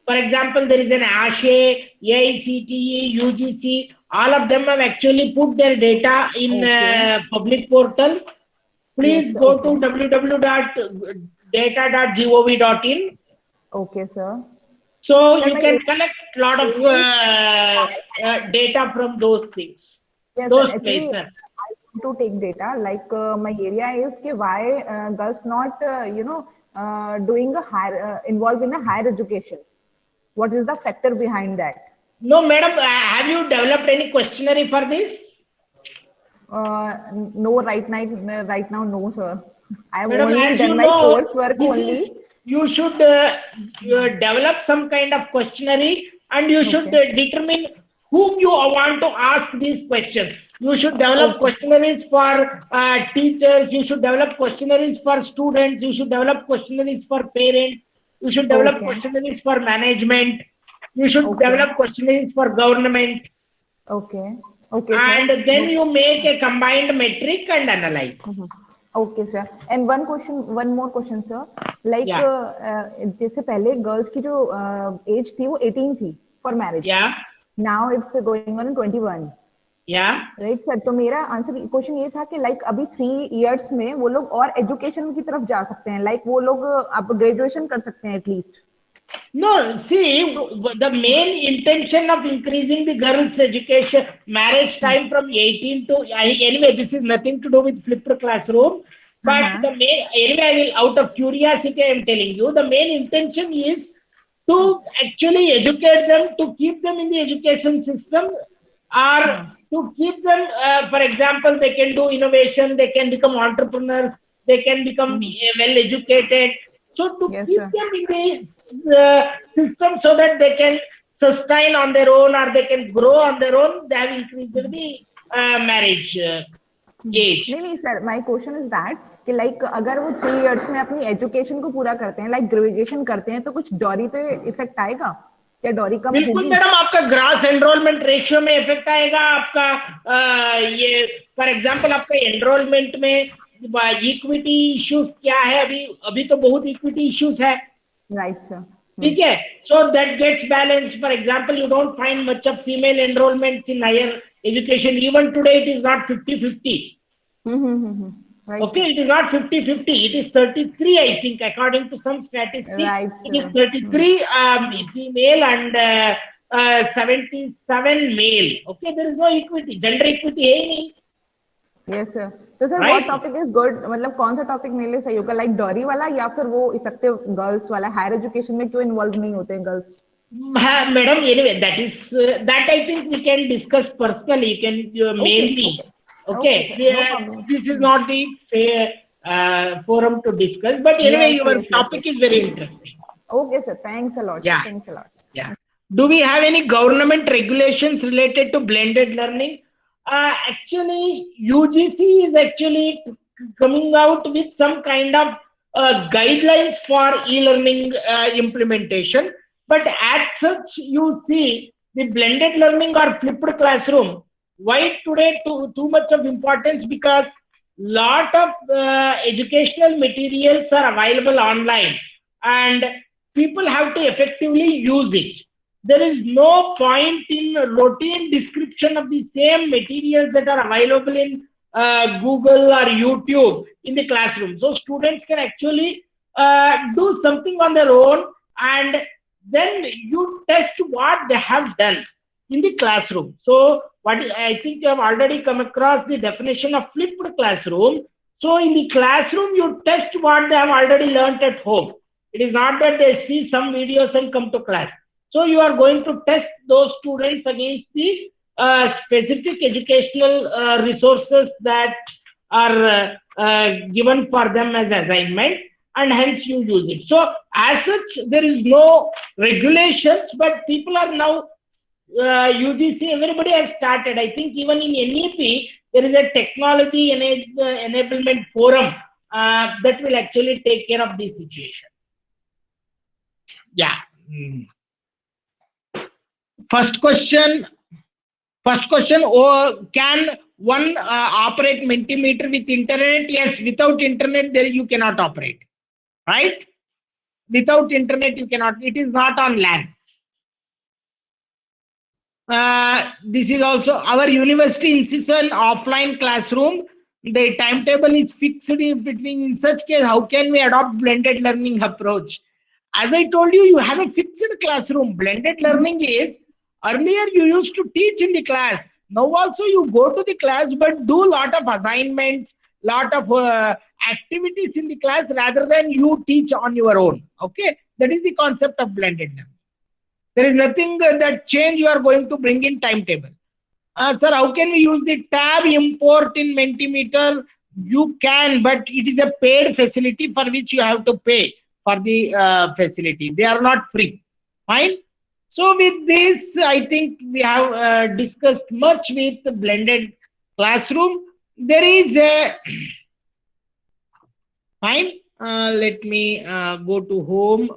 For example, there is an ASHE, AICTE, UGC. All of them have actually put their data in public portal. Please go to www.data.gov.in. Okay, sir. So you can collect a lot of data from those things, those places. I want to take data, like my area is why girls not, doing a higher, involved in a higher education. What is the factor behind that? No, madam, have you developed any questionnaire for this? No, right now, no, sir. I have Madam, only done my coursework only. You should develop some kind of questionnaire, and you should determine whom you want to ask these questions. You should develop questionnaires for teachers. You should develop questionnaires for students. You should develop questionnaires for parents. You should develop questionnaires for management. You should develop questionnaires for government. Okay. And then you make a combined metric and analyze. Okay, sir. And one more question, sir. Like, जैसे पहले girls की जो age थी वो 18 थी for marriage. Yeah. Now it's going on 21. Yeah. Right, sir. तो मेरा answer question ये था कि like अभी 3 years में वो लोग और education की तरफ जा सकते हैं. Like वो लोग अब graduation कर सकते हैं at least. No, see, the main intention of increasing the girls' education marriage time from 18 to anyway, this is nothing to do with flipped classroom. But the main anyway, out of curiosity, I am telling you, the main intention is to actually educate them, to keep them in the education system, or to keep them. For example, they can do innovation, they can become entrepreneurs, they can become well educated. So to keep them in the system so that they can sustain on their own or they can grow on their own, they have increased the marriage age. नहीं sir, my question is that कि like अगर वो 3 years में अपनी education को पूरा करते हैं, like graduation करते हैं, तो कुछ डॉरी पे इफेक्ट आएगा या डॉरी कम होगी? बिल्कुल मैडम, आपका ग्रास एनरोलमेंट रेशियो में इफेक्ट आएगा। आपका ये फॉर एग्जांपल आपका एनरोलमेंट में इक्विटी इश्यूज क्या है, अभी तो बहुत इक्विटी इश्यूज है, राइट सर, ठीक है। So that gets balanced. For example you don't find much of female enrolments in higher education. Even today it is not 50-50. Right. Okay, it is not 50-50. It is 33, I think, according to some statistics. Right, it is 33 female and 77 male. Okay, there is no equity. Gender equity है ही नहीं. Yes sir. तो sir what topic is good? मतलब कौन सा topic मेरे लिए सही होगा, लाइक डॉरी वाला या फिर वो इफेक्टिव गर्ल्स वाला? हायर एजुकेशन में क्यों इन्वॉल्व नहीं होते हैं girls? Madam, anyway, that I think we can discuss personally. You can mail me. Okay. This is not the forum to discuss. But anyway, your topic is very interesting. Okay, sir. Thanks a lot. Yeah. Thanks a lot. Yeah. Do we have any government regulations related to blended learning? Actually, UGC is actually coming out with some kind of guidelines for e-learning implementation. But as such, you see the blended learning or flipped classroom. Why today too much of importance? Because lot of educational materials are available online and people have to effectively use it. There is no point in routine description of the same materials that are available in Google or YouTube in the classroom. So students can actually do something on their own, and then you test what they have done in the classroom. So what I think you have already come across the definition of flipped classroom. So in the classroom, you test what they have already learned at home. It is not that they see some videos and come to class. So you are going to test those students against the specific educational resources that are given for them as assignment, and hence you use it. So as such, there is no regulations, but people are now UGC, everybody has started. I think even in NEP, there is a technology enablement forum that will actually take care of this situation. Yeah. First question, can one operate Mentimeter with internet? Yes, without internet, there you cannot operate. Right? Without internet, you cannot. It is not on LAN. This is also our university insists on offline classroom. The timetable is fixed between. In such case, how can we adopt blended learning approach? As I told you, you have a fixed classroom. Blended learning is earlier you used to teach in the class. Now also you go to the class, but do a lot of assignments, lot of activities in the class rather than you teach on your own. Okay, that is the concept of blended learning. There is nothing that change you are going to bring in timetable. Sir, how can we use the tab import in Mentimeter? You can, but it is a paid facility for which you have to pay for the facility. They are not free. Fine. So with this, I think we have discussed much with the blended classroom. There is a fine. Let me go to home.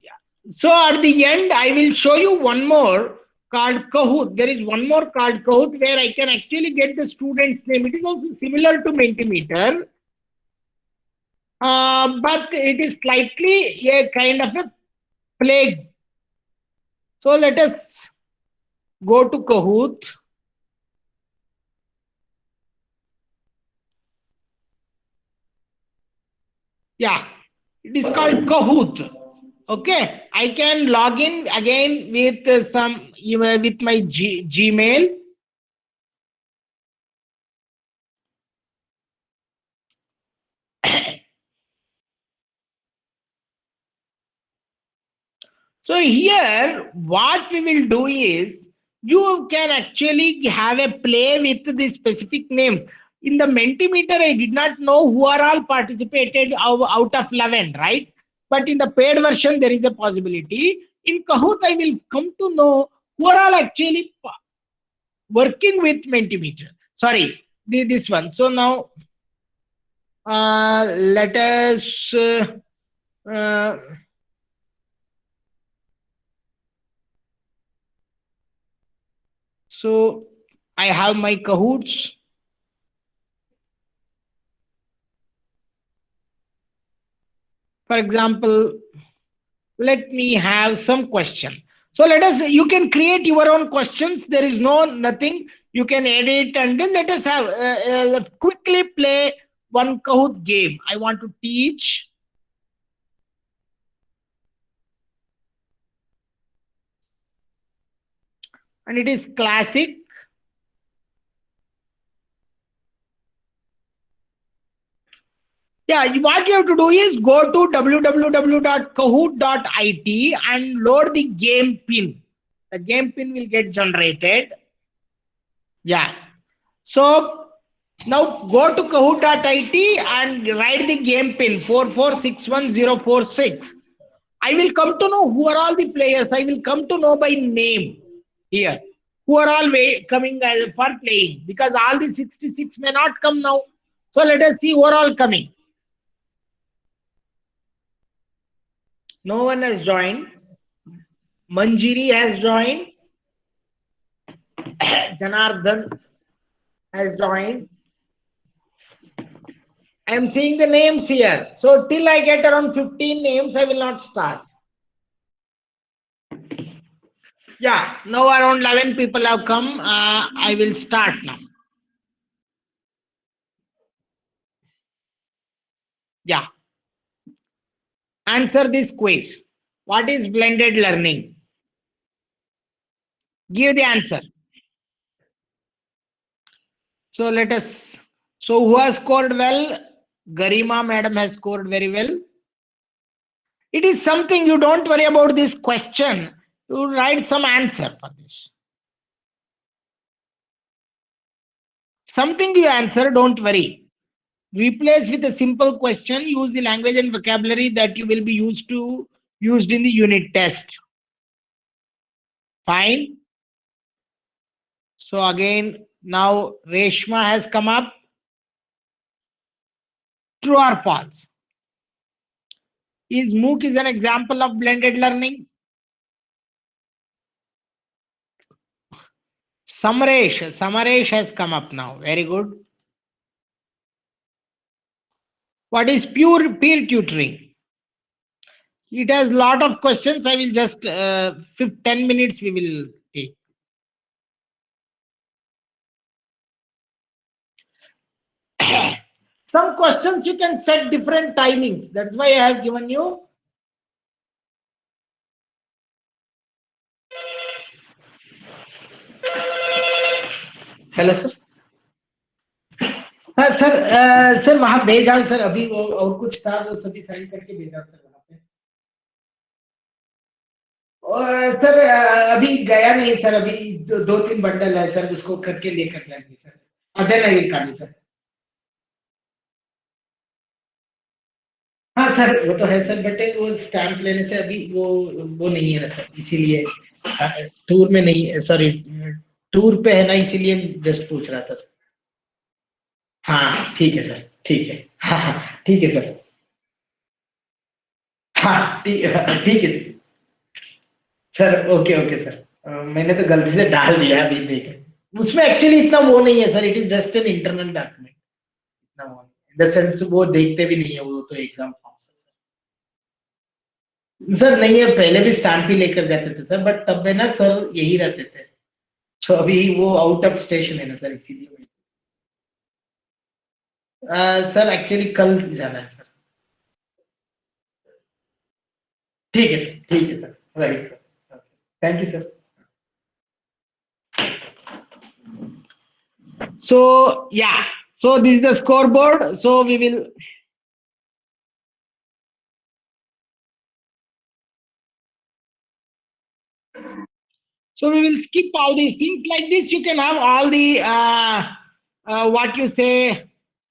Yeah. So at the end, I will show you one more called Kahoot. There is one more called Kahoot where I can actually get the student's name. It is also similar to Mentimeter, but it is slightly a kind of a plague. So let us go to Kahoot. Yeah, it is called Kahoot. Okay, I can log in again with with my Gmail. So here, what we will do is, you can actually have a play with the specific names. In the Mentimeter, I did not know who are all participated out of 11, right? but in the paid version there is a possibility. In Kahoot, I will come to know who are all actually working with Mentimeter. Sorry, this one. So now let us so I have my Kahoots. For example, let me have some question. So let us, you can create your own questions. There is nothing. You can edit, and then let us have quickly play one Kahoot game. I want to teach. And it is classic. Yeah, what you have to do is go to www.kahoot.it and load the game pin. The game pin will get generated. Yeah. So now go to kahoot.it and write the game pin 4461046. I will come to know who are all the players. I will come to know by name here. Who are all coming for playing, because all the 66 may not come now. So let us see who are all coming. No one has joined. Manjiri has joined. Janardhan has joined. I am seeing the names here. So till I get around 15 names, I will not start. Yeah, now around 11 people have come. I will start now. Yeah. Answer this quiz. What is blended learning? Give the answer. So let us. So who has scored well? Garima madam has scored very well. It is something, you don't worry about this question. You write some answer for this. Something you answer, don't worry. Replace with a simple question. Use the language and vocabulary that you will be used in the unit test. Fine. So again, now Reshma has come up. True or false? Is MOOC is an example of blended learning? Samaresh has come up now. Very good. What is pure peer tutoring? It has lot of questions. I will just 10 minutes we will take. Some questions you can set different timings. That's why I have given you. Hello sir. हाँ sir वहां भेजा sir. अभी वो और कुछ था, वो सभी साइन करके भेजा सर वहां पे. सर अभी गया नहीं सर. अभी 2-3 बंडल है सर, उसको करके लेकर जाएंगे sir. Then I will come sir. हाँ सर वो तो है सर, बट वो स्टैंप लेने से अभी वो नहीं है ना सर, इसीलिए टूर में नहीं, सॉरी टूर पे है ना, इसीलिए जस्ट पूछ रहा था सर. हाँ ठीक है सर, ठीक है. हाँ ठीक है सर. हाँ ठीक है सर. Okay sir. मैंने तो गलती से डाल दिया अभी, देख. उसमें एक्चुअली इतना वो नहीं है sir. It is just an internal document. इतना वो इन द सेंस वो देखते भी नहीं है, वो तो एग्जाम फॉर्म सर नहीं है. पहले भी स्टैंप ही लेकर जाते थे सर, बट तब में ना सर यही रहते थे. तो अभी वो आउट ऑफ स्टेशन है ना सर, इसीलिए. सर एक्चुअली कल जाना है सर. ठीक है सर, ठीक है sir. Right sir. Thank you sir. So yeah, so this is the scoreboard. So we will. So we will skip all these things. Like this, you can have all the what you say.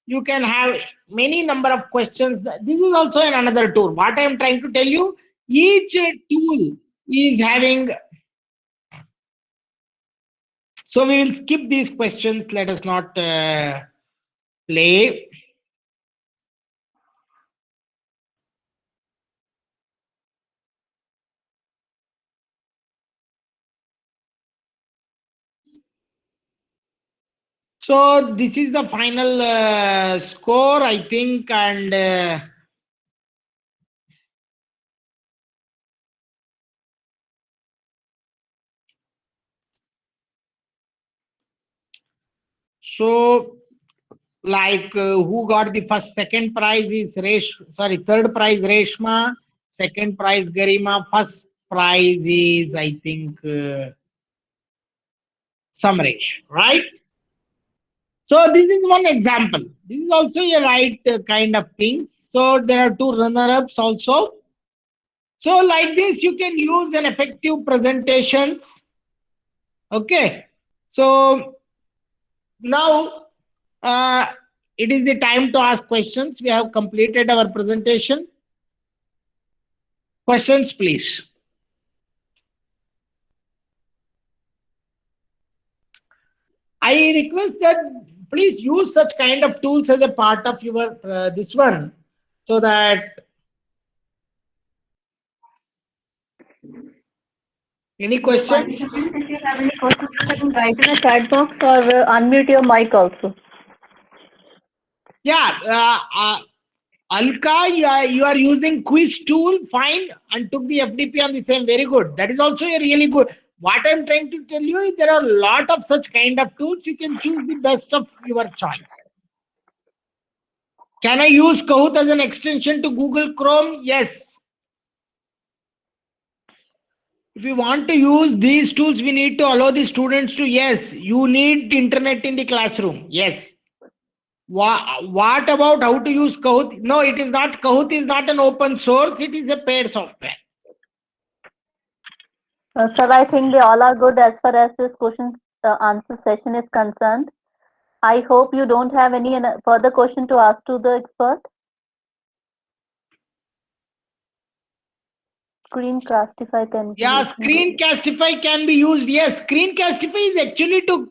You can have many number of questions. This is also another tool. What I am trying to tell you, each tool is having. So we will skip these questions. Let us not play. So this is the final score, I think, and so like who got the second prize is third prize Reshma, second prize Garima, first prize is I think Samresh, right? So this is one example. This is also a right kind of things. So there are two runner-ups also. So like this, you can use an effective presentations. Okay. So now it is the time to ask questions. We have completed our presentation. Questions, please. I request that please use such kind of tools as a part of your this one, so that any questions? If you have any questions, you can write in the chat box or unmute your mic also. Yeah, Alka, you are using quiz tool, fine, and took the FDP on the same, very good. That is also a really good. What I'm trying to tell you is there are a lot of such kind of tools. You can choose the best of your choice. Can I use Kahoot as an extension to Google Chrome? Yes. If you want to use these tools, we need to allow the students to, yes, you need internet in the classroom. Yes. What about how to use Kahoot? No, it is not. Kahoot is not an open source. It is a paid software. Sir, I think they all are good as far as this question answer session is concerned. I hope you don't have any further question to ask to the expert. Screencastify can be Yeah, used. Screencastify can be used. Yes, Screencastify is actually to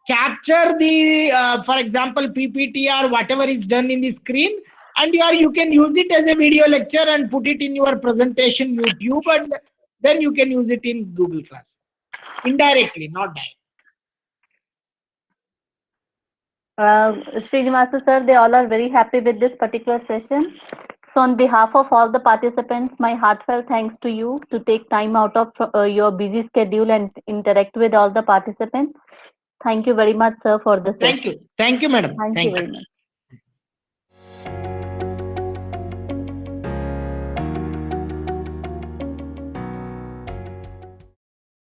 capture the, for example, PPT or whatever is done in the screen, and you can use it as a video lecture and put it in your presentation YouTube, and then you can use it in Google Class. Indirectly, not direct. Srinivasa sir, they all are very happy with this particular session. So on behalf of all the participants, my heartfelt thanks to you to take time out of your busy schedule and interact with all the participants. Thank you very much, sir, for the session. Thank you. Thank you, madam. Thank you very much.